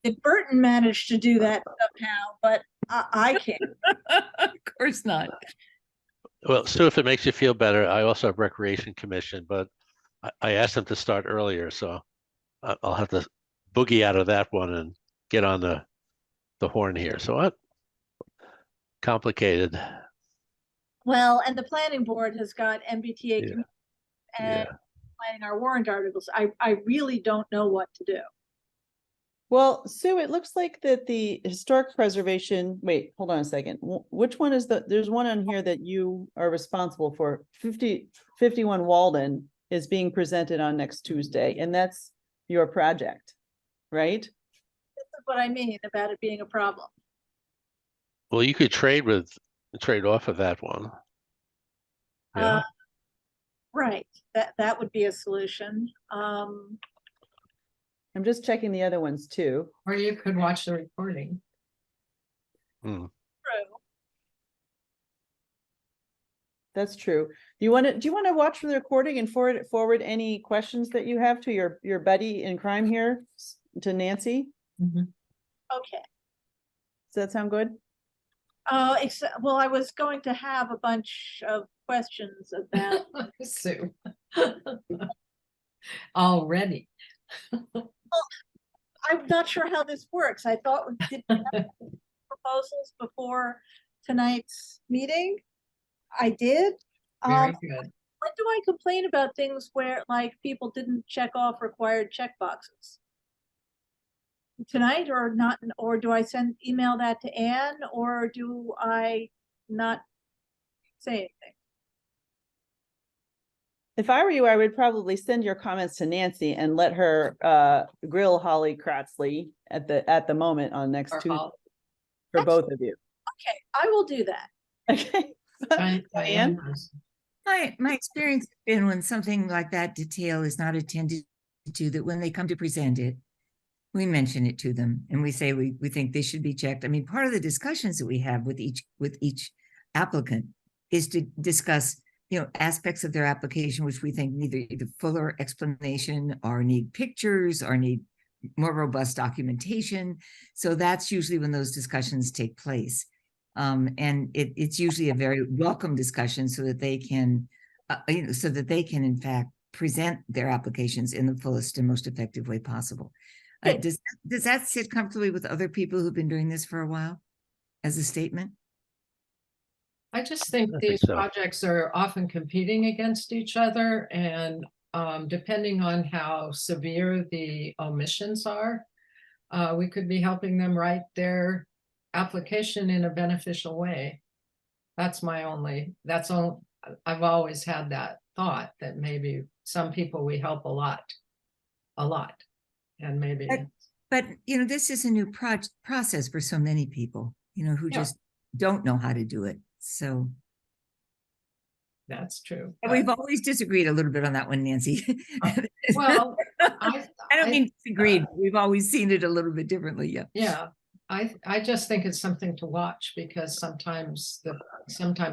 If Burton managed to do that somehow, but I can't. Of course not. Well, Sue, if it makes you feel better, I also have Recreation Commission, but I asked them to start earlier, so I'll have to boogie out of that one and get on the horn here. So what? Complicated. Well, and the planning board has got MBTA Yeah. committee Yeah. and planning our warrant articles. I really don't know what to do. Well, Sue, it looks like that the historic preservation, wait, hold on a second. Which one is there's one on here that you are responsible for. 51 Walden is being presented on next Tuesday, and that's your project, right? This is what I mean about it being a problem. Well, you could trade off of that one. Yeah. Right, that would be a solution. I'm just checking the other ones too. Or you could watch the recording. True. That's true. Do you want to watch the recording and forward any questions that you have to your buddy in crime here, to Nancy? Mhm. Okay. Does that sound good? Well, I was going to have a bunch of questions about, Sue. Already. I'm not sure how this works. I thought we did have proposals before tonight's meeting. I did. Very good. When do I complain about things where like people didn't check off required checkboxes? Tonight or not, or do I email that to Anne, or do I not say anything? If I were you, I would probably send your comments to Nancy and let her grill Holly Kratzley at the moment on next Or Tuesday all- for both of you. Okay, I will do that. Okay. Diane? My experience has been when something like that detail is not attended to, that when they come to present it, we mention it to them and we say we think they should be checked. I mean, part of the discussions that we have with each applicant is to discuss, aspects of their application which we think need either fuller explanation or need pictures or need more robust documentation. So that's usually when those discussions take place. And it's usually a very welcome discussion so that they can, in fact present their applications in the fullest and most effective way possible. Does that sit comfortably with other people who've been doing this for a while as a statement? I just think I think these so. projects are often competing against each other, and depending on how severe the omissions are, we could be helping them write their application in a beneficial way. That's all. I've always had that thought that maybe some people we help a lot, and maybe. But this is a new process for so many people, who Yeah. just don't know how to do it. So That's true. and we've always disagreed a little bit on that one, Nancy. Well, I don't mean disagreed. But we've always seen it a little bit differently. Yeah. Yeah, I just think it's something to watch because sometimes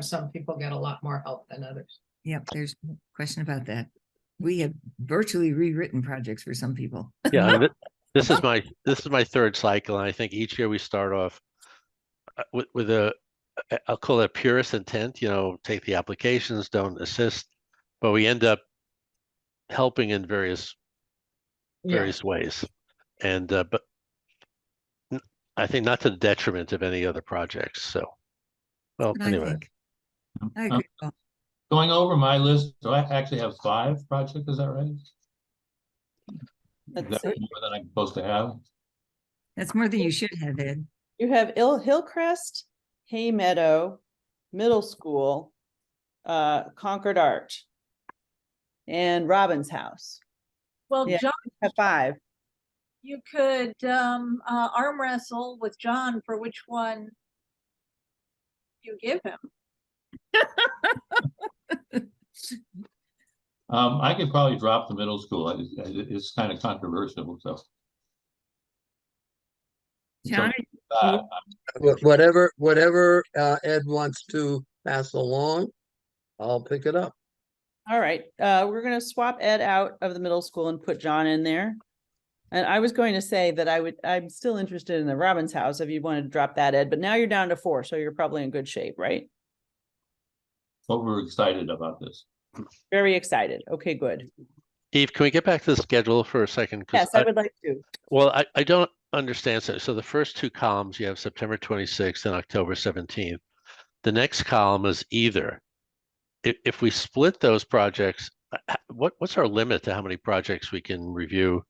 some people get a lot more help than others. Yep. There's no question about that. We have virtually rewritten projects for some people. Yeah, I mean, this is my third cycle, and I think each year we start off with I'll call it a purist intent, take the applications, don't assist, but we end up helping in various ways. And but I think not to the detriment of any other projects. So, well, I anyway. think. I agree. Paul. Going over my list, do I actually have 5 projects? Is that right? Is Let's that see. more than I'm supposed to have? That's more than you should have, Ed. You have Hillcrest, Hay Meadow, Middle School, Concord Art, and Robin's House. Well, Yeah. John, Have 5. you could arm wrestle with John for which one you give him. I could probably drop the middle school. It's kind of controversial, so. John, Whatever Ed wants to pass along, I'll pick it up. All right, we're gonna swap Ed out of the middle school and put John in there. And I was going to say that I'm still interested in the Robin's House if you wanted to drop that, Ed, but now you're down to 4, so you're probably in good shape, right? But we're excited about this. Very excited. Okay, good. Eve, can we get back to the schedule for a second? 'Cause Yes, I would like to. Well, I don't understand. So the first 2 columns, you have September 26th and October 17th. The next column is either. If we split those projects, what's our limit to how many projects we can review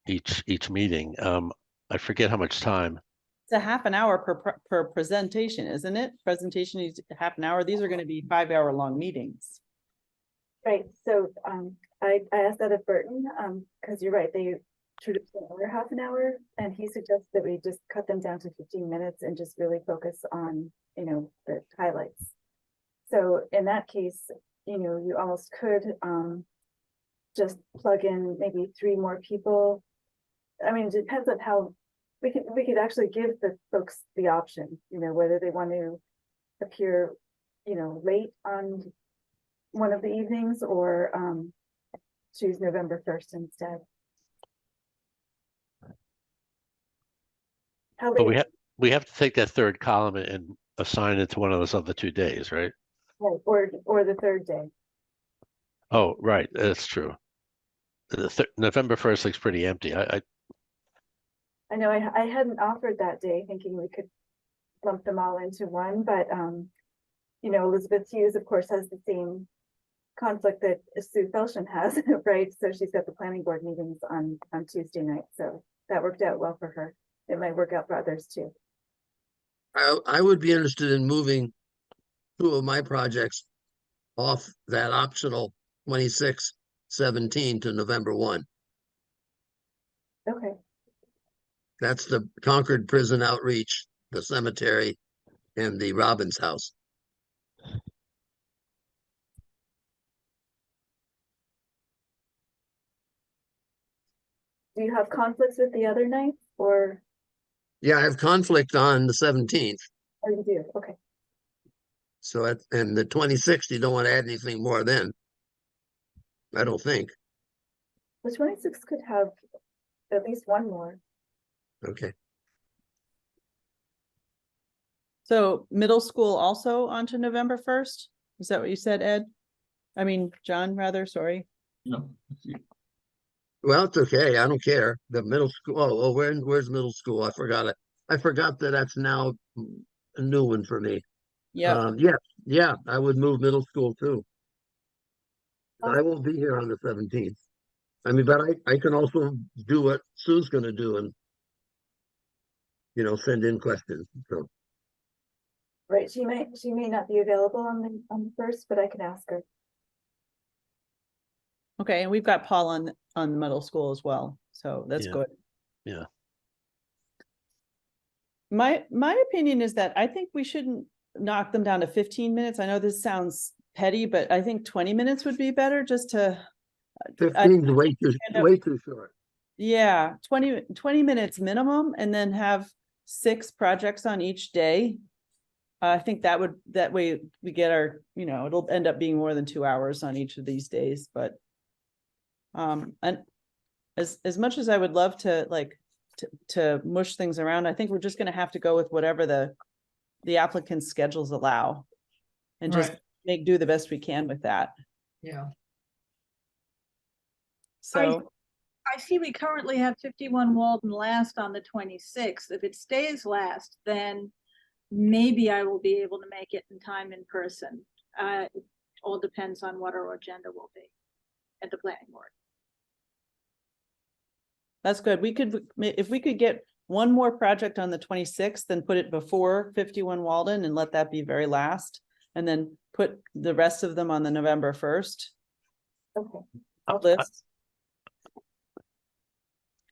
each meeting? I forget how much time. It's a half an hour per presentation, isn't it? Presentation is half an hour. These are going to be 5-hour long meetings. Right, so I asked that of Burton, because you're right, they traditionally are half an hour, and he suggests that we just cut them down to 15 minutes and just really focus on, the highlights. So in that case, you almost could just plug in maybe 3 more people. I mean, it depends on how we could actually give the folks the option, whether they want to appear, late on one of the evenings or choose November 1st instead. How But late? we have to take that third column and assign it to one of those other 2 days, right? Right, or the 3rd day. Oh, right, that's true. November 1st looks pretty empty. I know I hadn't offered that day, thinking we could lump them all into one, but Elizabeth Hughes, of course, has the same conflict that Sue Felshen has, right? So she's got the planning board meetings on Tuesday night, so that worked out well for her. It might work out for others too. I would be interested in moving 2 of my projects off that optional 26-17 to November 1. Okay, That's the Concord Prison Outreach, the cemetery, and the Robin's House. do you have conflicts with the other nights, or Yeah, I have conflict on the 17th. you do? Okay, So that's, and the 26th, you don't want to add anything more then. I don't think. The 26th could have at least one more. Okay. So middle school also on to November 1st? Is that what you said, Ed? I mean, John, rather, sorry. You know, Well, it's okay. I don't care. The middle school. Oh, where's middle school? I forgot it. I forgot that that's now a new one for me. Yeah, Yeah, I would move middle school too. I won't be here on the 17th. I mean, but I can also do what Sue's gonna do and, send in questions. So, Right, she may not be available on the first, but I can ask her. okay, and we've got Paul on the middle school as well, so that's Yeah. good. Yeah. My opinion is that I think we shouldn't knock them down to 15 minutes. I know this sounds petty, but I think 20 minutes would be better just to, 15 is way too short. yeah, 20 minutes minimum, and then have 6 projects on each day. I think that way we get our, it'll end up being more than 2 hours on each of these days, but and as much as I would love to to mush things around, I think we're just gonna have to go with whatever the applicant's schedules allow. And just Right. do the best we can with that. Yeah. So, I see we currently have 51 Walden last on the 26th. If it stays last, then maybe I will be able to make it in time in person. It all depends on what our agenda will be at the planning board. that's good. If we could get one more project on the 26th, then put it before 51 Walden and let that be very last. And then put the rest of them on the November 1st Okay. list.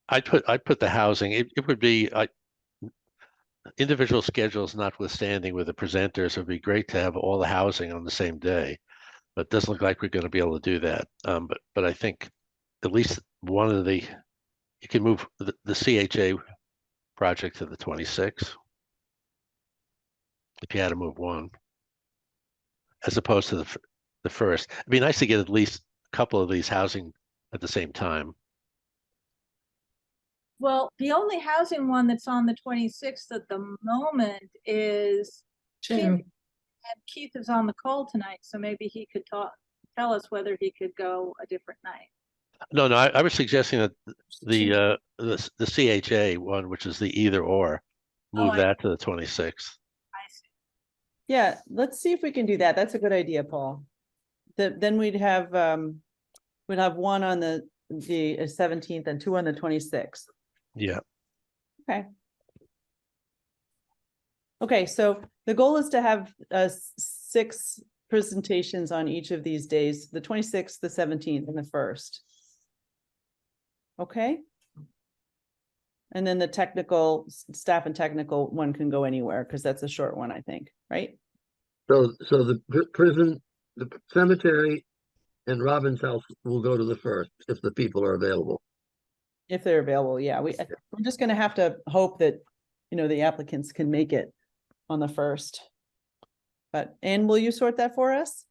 I'd put the housing, it would be, individual schedules notwithstanding with the presenters, it would be great to have all the housing on the same day. But it doesn't look like we're going to be able to do that. But I think at least one of you can move the CHA project to the 26th. If you had to move one. As opposed to the first. It'd be nice to get at least a couple of these housing at the same time. Well, the only housing one that's on the 26th at the moment is Keith, June. and Keith is on the call tonight, so maybe he could tell us whether he could go a different night. No, I was suggesting that the CHA one, which is the either or, move that to the 26th. I see. Yeah, let's see if we can do that. That's a good idea, Paul. Then we'd have one on the 17th and 2 on the 26th. Yeah. Okay, so the goal is to have 6 presentations on each of these days, the 26th, the 17th, and the 1st. Okay. And then the technical staff and technical one can go anywhere because that's a short one, I think, right? So the prison, the cemetery, and Robin's house will go to the first if the people are available. If they're available, yeah. We're just gonna have to hope that, the applicants can make it on the 1st. But, Anne, will you sort that for us?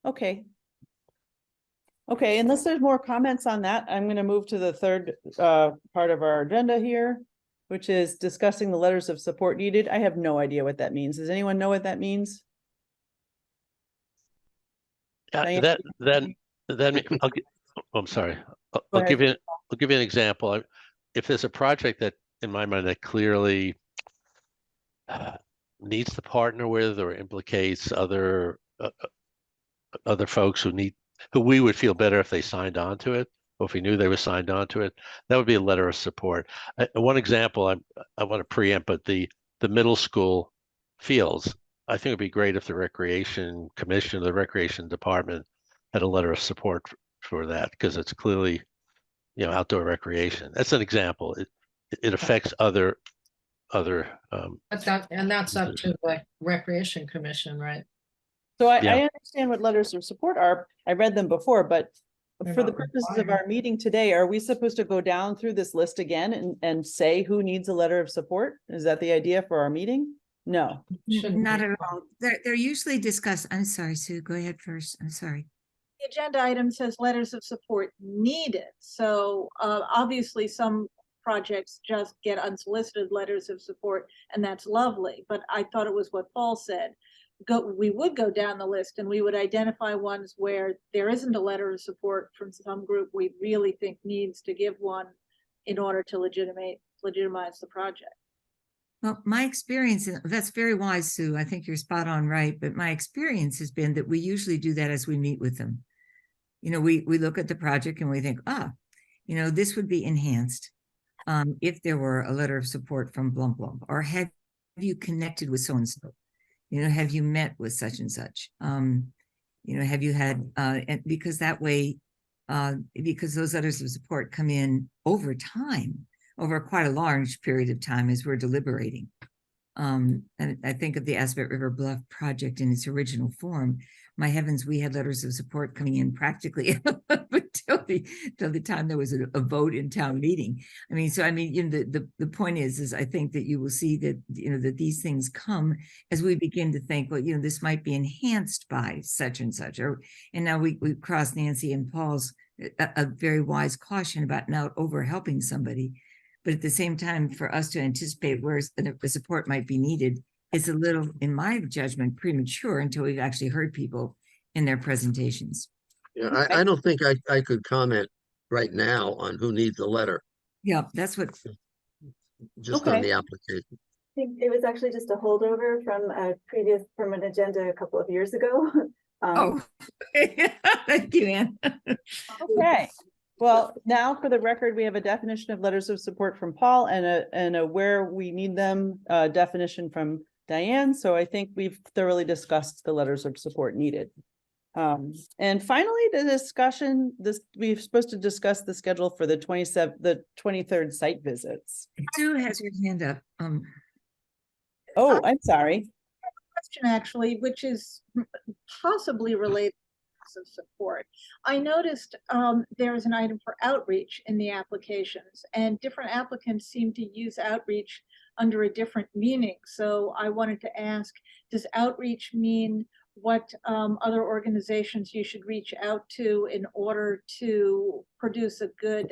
Okay. Okay, unless there's more comments on that, I'm gonna move to the third part of our agenda here, which is discussing the letters of support needed. I have no idea what that means. Does anyone know what that means? Diane? I'm sorry. Go I'll ahead. give you an example. If there's a project that, in my mind, that clearly needs to partner with or implicates other folks who we would feel better if they signed on to it, or if we knew they were signed on to it, that would be a letter of support. One example, I want to preempt, but the middle school fields, I think it'd be great if the Recreation Commission, the Recreation Department had a letter of support for that, because it's clearly, outdoor recreation. That's an example. It affects other That's up to the Recreation Commission, right? So I Yeah. understand what letters of support are. I read them before, but They're for the not purposes of required. our meeting today, are we supposed to go down through this list again and say who needs a letter of support? Is that the idea for our meeting? No. Shouldn't Not be. at all. They're usually discussed. I'm sorry, Sue, go ahead first. I'm sorry. The agenda item says letters of support needed. So obviously some projects just get unsolicited letters of support, and that's lovely. But I thought it was what Paul said. We would go down the list and we would identify ones where there isn't a letter of support from some group we really think needs to give one in order to legitimize the project. Well, my experience, and that's very wise, Sue. I think you're spot on right. But my experience has been that we usually do that as we meet with them. You know, we look at the project and we think, this would be enhanced if there were a letter of support from Blum Blum, or have you connected with so-and-so? You know, have you met with such and such? Have you had, and because that way, because those letters of support come in over time, over quite a large period of time as we're deliberating. And I think of the Aspet River Bluff project in its original form. My heavens, we had letters of support coming in practically until the time there was a vote in town meeting. The point is I think that you will see that, that these things come as we begin to think, well, this might be enhanced by such and such, and now we cross Nancy and Paul's a very wise caution about not over helping somebody. But at the same time, for us to anticipate where the support might be needed is a little, in my judgment, premature until we've actually heard people in their presentations. Yeah, I don't think I could comment right now on who needs a letter, Yeah, that's what. just on the application. I think it was actually just a holdover from an agenda a couple of years ago. Thank you, Ann. Okay. Well, now for the record, we have a definition of letters of support from Paul and a where we need them definition from Diane. So I think we've thoroughly discussed the letters of support needed. And finally, the discussion, we're supposed to discuss the schedule for the 23rd site visits. Sue has her hand up. Oh, I'm sorry. Question actually, which is possibly related of support. I noticed there is an item for outreach in the applications, and different applicants seem to use outreach under a different meaning. So I wanted to ask, does outreach mean what other organizations you should reach out to in order to produce a good,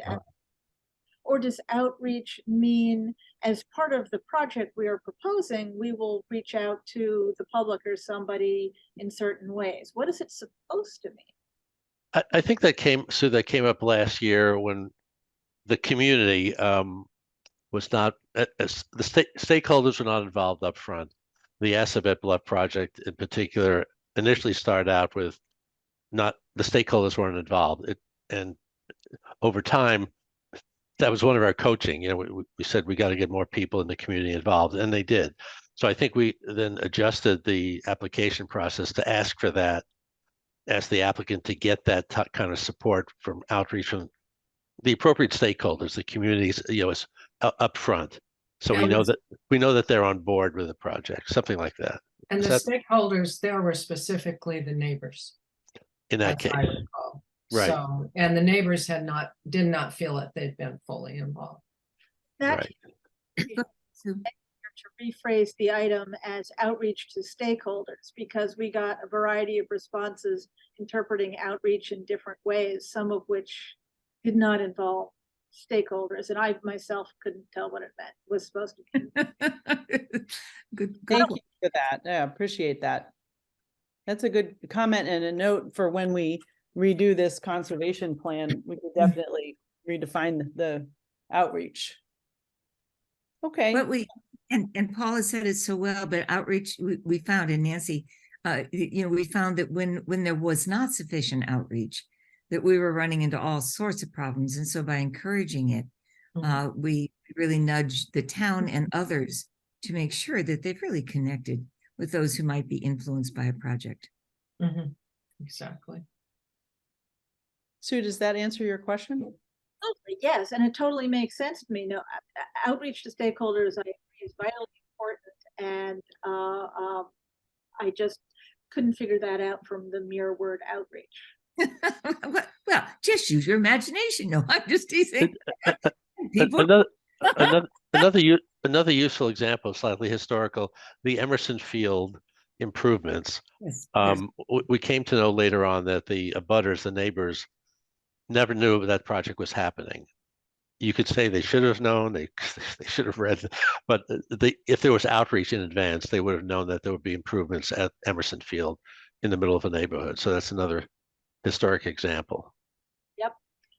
or does outreach mean as part of the project we are proposing, we will reach out to the public or somebody in certain ways? What is it supposed to mean? I think that came up last year when the community was not, the stakeholders were not involved up front. The Aspet Bluff project in particular initially started out with the stakeholders weren't involved. And over time, that was one of our coaching. We said we got to get more people in the community involved, and they did. So I think we then adjusted the application process to ask for that, ask the applicant to get that kind of support from outreach from the appropriate stakeholders, the communities, up front. So we know that they're on board with the project, something like that. And the stakeholders there were specifically the neighbors. In that case. Right. So, and the neighbors did not feel that they'd been fully involved. Right. To rephrase the item as outreach to stakeholders, because we got a variety of responses interpreting outreach in different ways, some of which did not involve stakeholders, and I myself couldn't tell what it was supposed to be. Good. Thank you for that. Yeah, appreciate that. That's a good comment and a note for when we redo this conservation plan. We could definitely redefine the outreach. Okay. But and Paul has said it so well, but outreach, we found, and Nancy, we found that when there was not sufficient outreach, that we were running into all sorts of problems. And so by encouraging it, we really nudged the town and others to make sure that they've really connected with those who might be influenced by a project. Mm-hmm. Exactly. Sue, does that answer your question? Yes, and it totally makes sense to me. No, outreach to stakeholders I agree is vitally important, and I just couldn't figure that out from the mere word outreach. Well, just use your imagination. No, I'm just teasing. Another another useful example, slightly historical, the Emerson Field improvements. Yes, yes. We came to know later on that the abutters, the neighbors, never knew that project was happening. You could say they should have known, they should have read, but if there was outreach in advance, they would have known that there would be improvements at Emerson Field in the middle of a neighborhood. So that's another historic example.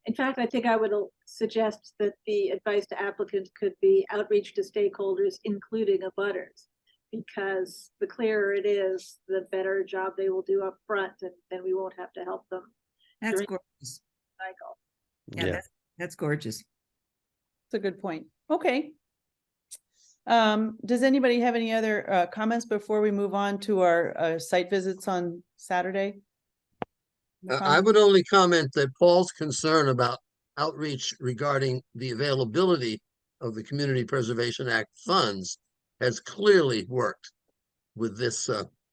In fact, I think I would suggest that the advice to applicants could be outreach to stakeholders, including abutters. Because the clearer it is, the better job they will do up front, and then we won't have to help them That's during gorgeous. the cycle. Yeah, that's gorgeous. That's a good point. Okay. Does anybody have any other comments before we move on to our site visits on Saturday? I would only comment that Paul's concern about outreach regarding the availability of the Community Preservation Act funds has clearly worked with this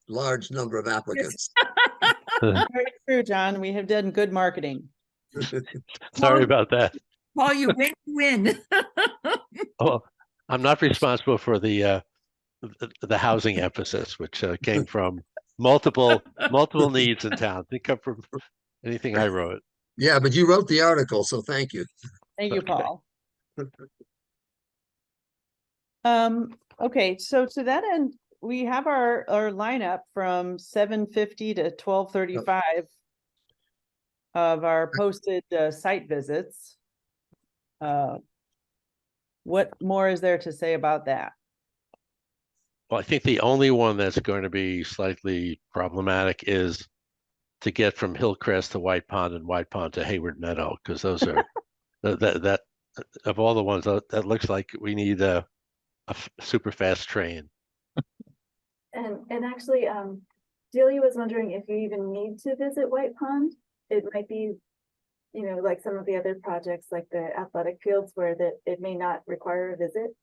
large number of applicants. Very true, John. We have done good marketing. Sorry about that. Paul, you win. Oh, I'm not responsible for the housing emphasis, which came from multiple needs in town. Didn't come from anything I wrote. Yeah, but you wrote the article, so thank you. Thank you, Paul. Okay, so to that end, we have our lineup from 7:50 to 12:35 of our posted site visits. What more is there to say about that? Well, I think the only one that's going to be slightly problematic is to get from Hillcrest to White Pond and White Pond to Hayward Meadow, because those are that of all the ones that looks like we need a super fast train. And actually, Delia was wondering if you even need to visit White Pond. It might be, like some of the other projects, like the athletic fields, where it may not require a visit,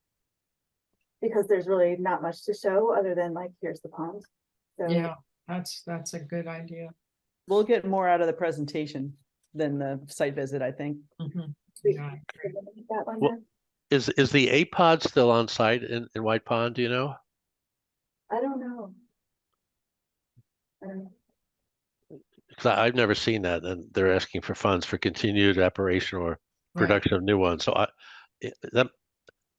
because there's really not much to show other than like, here's the pond. So Yeah, that's a good idea. We'll get more out of the presentation than the site visit, I think. Mhm. we Yeah, can eliminate that one Well, then. Is the A-Pod still on site in White Pond? Do you know? I don't know. I don't know. Because I've never seen that, and they're asking for funds for continued operation or production of new ones. So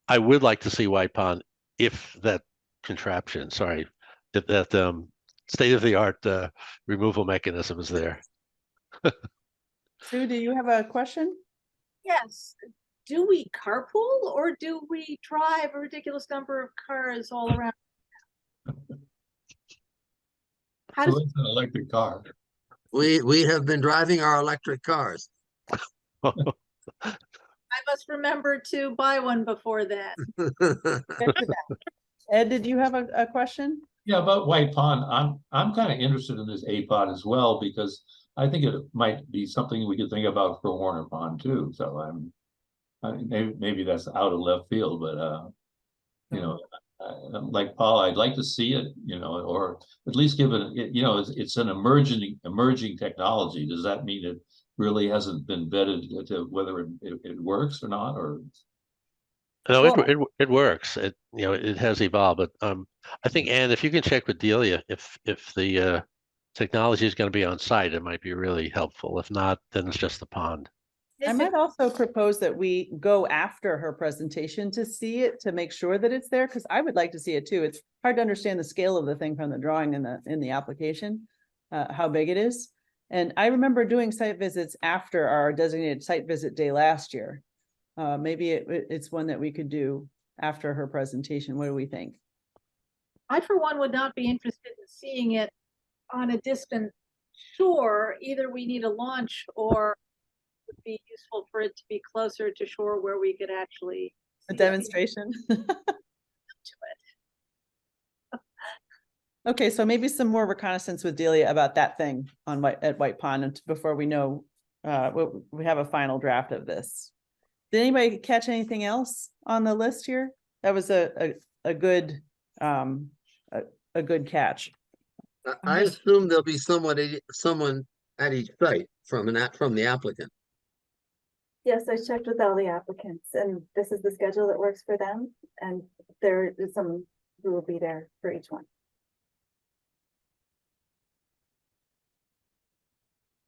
I would like to see White Pond if that contraption, sorry, that state-of-the-art removal mechanism is there. Sue, do you have a question? Yes. Do we carpool or do we drive a ridiculous number of cars all around? How Who does has an electric car? We have been driving our electric cars. I must remember to buy one before then? Ed, did you have a question? Yeah, about White Pond, I'm kind of interested in this A-Pod as well, because I think it might be something we could think about for Warner Pond too. So maybe that's out of left field, but like Paul, I'd like to see it, or at least give it, it's an emerging technology. Does that mean it really hasn't been vetted to whether it works or not, or? No, it works. It has evolved, but I think, Anne, if you can check with Delia if the technology is going to be on site, it might be really helpful. If not, then it's just the pond. I might also propose that we go after her presentation to see it, to make sure that it's there, because I would like to see it too. It's hard to understand the scale of the thing from the drawing in the application, how big it is. And I remember doing site visits after our designated site visit day last year. Maybe it's one that we could do after her presentation. What do we think? I, for one, would not be interested in seeing it on a distant shore. Either we need a launch, or it would be useful for it to be closer to shore where we could actually A see demonstration? to it. Okay, so maybe some more reconnaissance with Delia about that thing at White Pond before we know we have a final draft of this. Did anybody catch anything else on the list here? That was a good catch. I assume there'll be someone at each site from the applicant. Yes, I checked with all the applicants, and this is the schedule that works for them. And there is some who will be there for each one.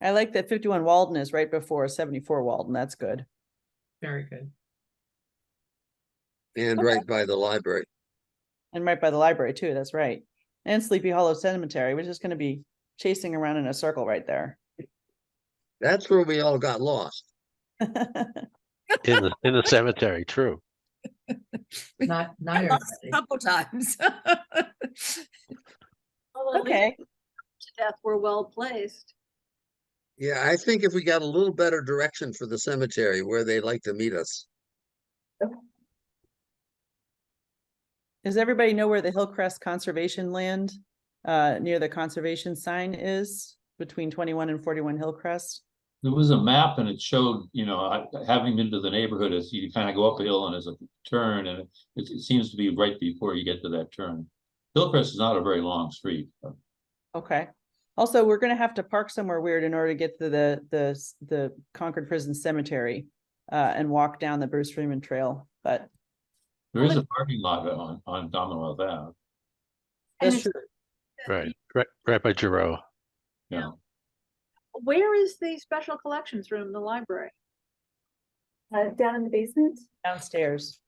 I like that 51 Walden is right before 74 Walden. That's good. Very good. And Okay. right by the library. And right by the library too, that's right. And Sleepy Hollow Cemetery, which is gonna be chasing around in a circle right there. That's where we all got lost. In the cemetery, true. Not I lost a everybody. couple times. Although they Okay, to death were well placed. Yeah, I think if we got a little better direction for the cemetery where they'd like to meet us. does everybody know where the Hillcrest Conservation Land near the conservation sign is between 21 and 41 Hillcrest? There was a map and it showed, having been to the neighborhood, as you kind of go up a hill and there's a turn, and it seems to be right before you get to that turn. Hillcrest is not a very long street. But Okay. Also, we're gonna have to park somewhere weird in order to get to the Concord Prison Cemetery and walk down the Bruce Freeman Trail, but there is a parking lot on Commonwealth Ave. And that's it's- true. Right by Giroux. Yeah. Where is the special collections room, the library? Down in the basement. Downstairs.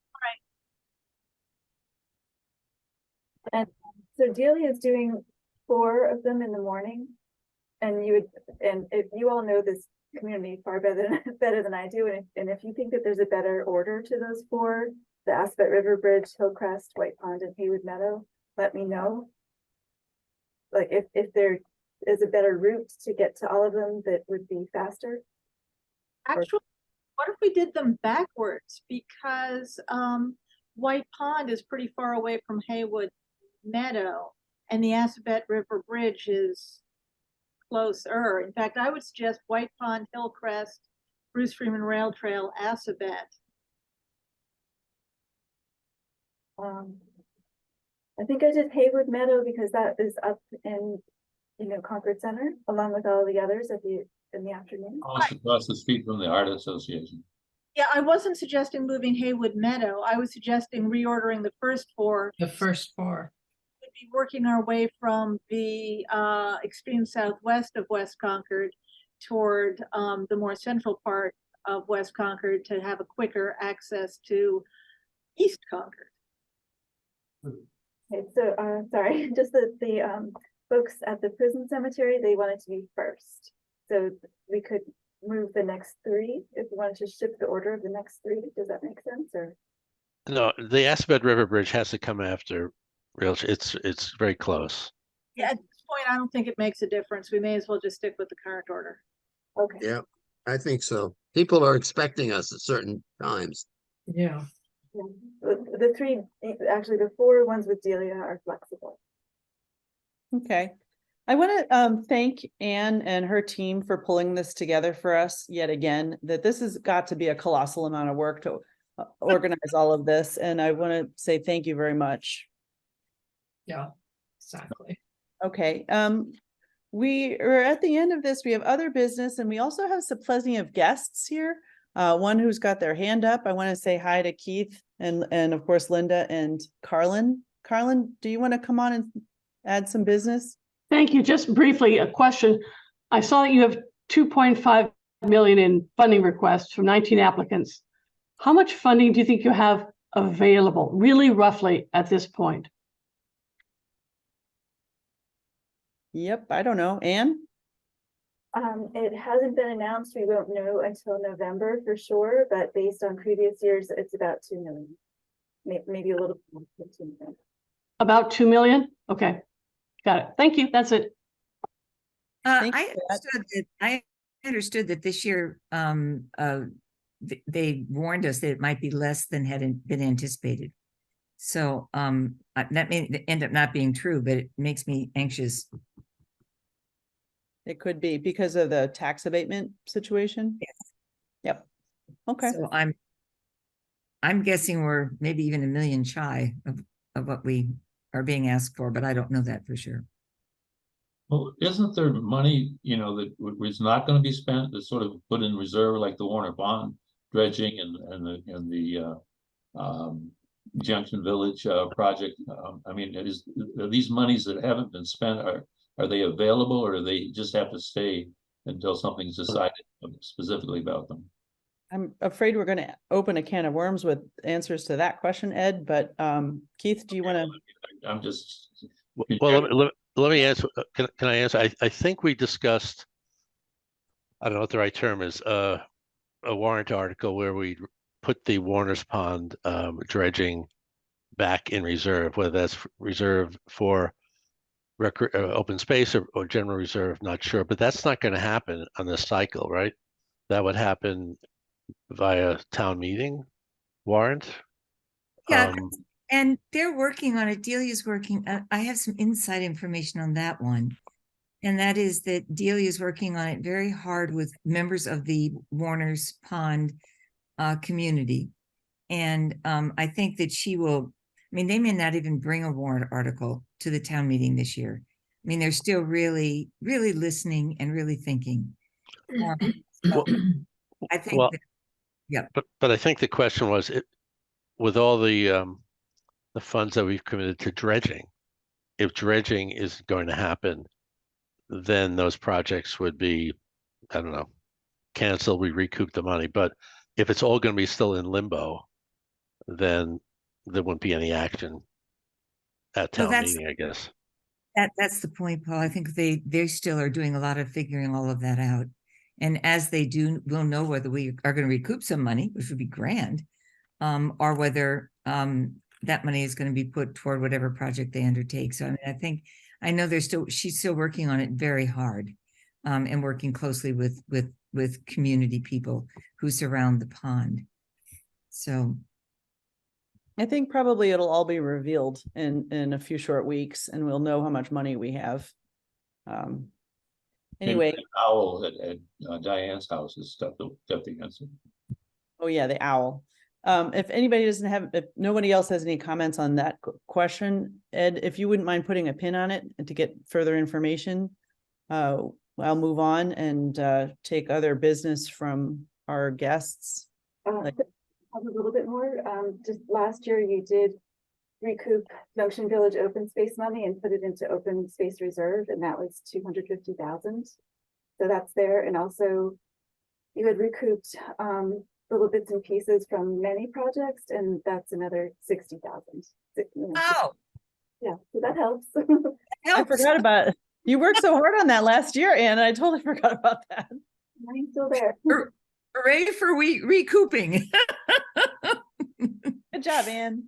So Delia is doing 4 of them in the morning. And if you all know this community far better than I do, and if you think that there's a better order to those 4, the Aspet River Bridge, Hillcrest, White Pond, and Haywood Meadow, let me know. Like if there is a better route to get to all of them that would be faster. Actually, what if we did them backwards? Because White Pond is pretty far away from Haywood Meadow, and the Assabet River Bridge is closer. In fact, I would suggest White Pond, Hillcrest, Bruce Freeman Rail Trail, Assabet. I think I did Haywood Meadow because that is up in, Concord Center, along with all the others in the afternoon. Almost across the street from the Art Association. Yeah, I wasn't suggesting moving Haywood Meadow. I was suggesting reordering the first 4. The first 4. We'd be working our way from the extreme southwest of West Concord toward the more central part of West Concord to have a quicker access to East Concord. Okay, so, sorry, just the folks at the prison cemetery, they wanted to be first. So we could move the next 3 if we wanted to shift the order of the next 3. Does that make sense, or? No, the Aspet River Bridge has to come after real. It's very close. Yeah, at this point, I don't think it makes a difference. We may as well just stick with the current order. Okay. Yeah, I think so. People are expecting us at certain times. Yeah. The 3, actually, the 4 ones with Delia are flexible. Okay. I want to thank Anne and her team for pulling this together for us yet again, that this has got to be a colossal amount of work to organize all of this. And I want to say thank you very much. Yeah, exactly. Okay. We are at the end of this. We have other business and we also have plenty of guests here. One who's got their hand up. I want to say hi to Keith and of course, Linda and Carlin. Carlin, do you want to come on and add some business? Thank you. Just briefly, a question. I saw that you have 2.5 million in funding requests from 19 applicants. How much funding do you think you have available, really roughly at this point? Yep, I don't know. Anne? It hasn't been announced. We won't know until November for sure, but based on previous years, it's about 2 million. Maybe a little more than 2 million. About 2 million? Okay, got it. Thank you. That's it. Thank you I for that. understood that this year, they warned us that it might be less than had been anticipated. So, that may end up not being true, but it makes me anxious. It could be because of the tax abatement situation. Yes. Yep. Okay. So I'm guessing we're maybe even 1 million shy of what we are being asked for, but I don't know that for sure. Well, isn't there money, that was not going to be spent, that's sort of put in reserve, like the Warner Bond dredging and the Junction Village project. I mean, are these monies that haven't been spent, are they available, or they just have to stay until something's decided specifically about them? I'm afraid we're going to open a can of worms with answers to that question, Ed, but Keith, do you want to? I'm just. Well, let me answer. Can I answer? I think we discussed, I don't know what the right term is, a warrant article where we put the Warner's Pond dredging back in reserve, whether that's reserve for open space or general reserve, not sure, but that's not going to happen on this cycle, right? That would happen via town meeting warrant. Yeah, and they're working on it. Delia's working. I have some inside information on that one. And that is that Delia is working on it very hard with members of the Warner's Pond community. And I think that she will, I mean, they may not even bring a warrant article to the town meeting this year. I mean, they're still really, really listening and really thinking. So I think Well, that, yeah. But I think the question was, with all the funds that we've committed to dredging, if dredging is going to happen, then those projects would be, I don't know, canceled. We recoup the money. But if it's all going to be still in limbo, then there wouldn't be any action at town meeting, I guess. That's the point, Paul. I think they still are doing a lot of figuring all of that out. And as they do, we'll know whether we are going to recoup some money, which would be grand, or whether that money is going to be put toward whatever project they undertake. So I mean, I know she's still working on it very hard, and working closely with community people who surround the pond. So I think probably it'll all be revealed in a few short weeks, and we'll know how much money we have. Anyway. Maybe the owl at Diane's house is stuff that got the answer. Oh yeah, the owl. If nobody else has any comments on that question, Ed, if you wouldn't mind putting a pin on it and to get further information, I'll move on and take other business from our guests. A little bit more. Just last year, you did recoup Junction Village open space money and put it into open space reserve, and that was 250,000. So that's there, and also you had recouped little bits and pieces from many projects, and that's another 60,000. oh yeah, so that helps. I forgot about it. You worked so hard on that last year, Anne. I totally forgot about that. Mine's still there. Hooray for recouping. Good job, Anne.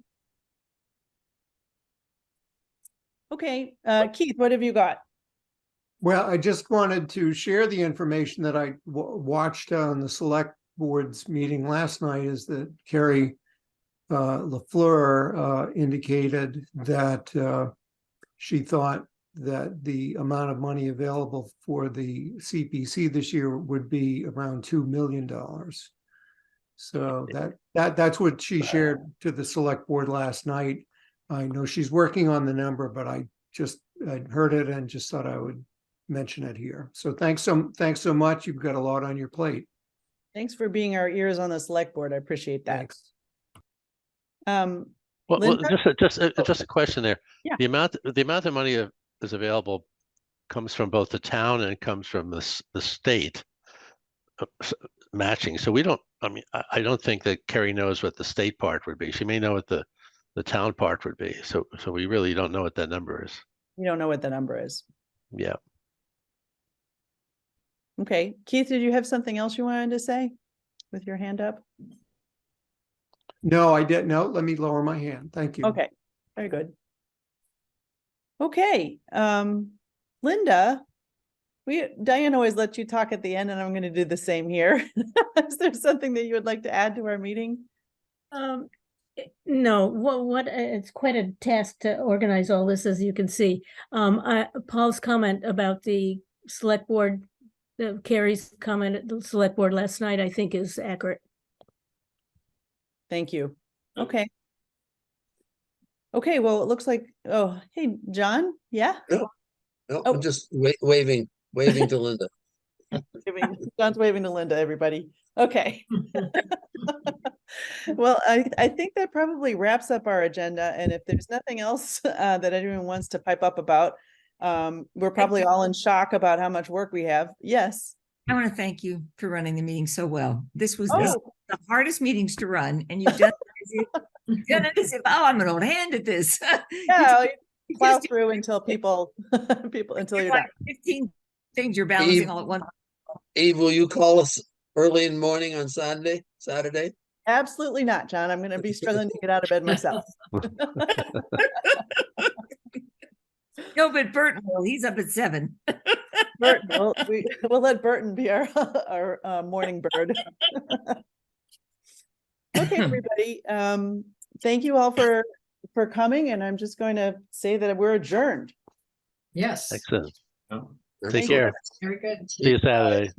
Okay, Keith, what have you got? Well, I just wanted to share the information that I watched on the select board's meeting last night, is that Carrie LaFleur indicated that she thought that the amount of money available for the CPC this year would be around $2 million. So that's what she shared to the select board last night. I know she's working on the number, but I'd heard it and just thought I would mention it here. So thanks so much. You've got a lot on your plate. Thanks for being our ears on the select board. I appreciate that. Thanks. Well, just a question there. Yeah. The amount of money is available comes from both the town and it comes from the state matching. So we don't. I mean, I don't think that Carrie knows what the state part would be. She may know what the town part would be. So we really don't know what that number is. You don't know what the number is. Yeah. Okay, Keith, did you have something else you wanted to say with your hand up? No, I didn't. No, let me lower my hand. Thank you. Okay, very good. Okay, Linda, Diane always lets you talk at the end, and I'm going to do the same here. Is there something that you would like to add to our meeting? No, what it's quite a task to organize all this, as you can see. Paul's comment about the select board, Carrie's comment at the select board last night, I think is accurate. Thank you. Okay. Okay, well, it looks like, oh, hey, John, yeah? No, Oh. I'm just waving to Linda. John's waving to Linda, everybody. Okay. Well, I think that probably wraps up our agenda. And if there's nothing else that anyone wants to pipe up about, we're probably all in shock about how much work we have. Yes. I want to thank you for running the meeting so well. This was Oh. the hardest meetings to run, and you've done it as if, oh, I'm an old hand at this. Yeah, You plow just- through until until you're like done. 15 things you're balancing Eve- all at once. Eve, will you call us early in the morning on Saturday? Absolutely not, John. I'm going to be struggling to get out of bed myself. No, but Burton will. He's up at 7. Burton, we'll let Burton be our morning bird. Okay, everybody. Thank you all for coming, and I'm just going to say that we're adjourned. Yes, Excellent. Oh. Take care. very good. See you Saturday.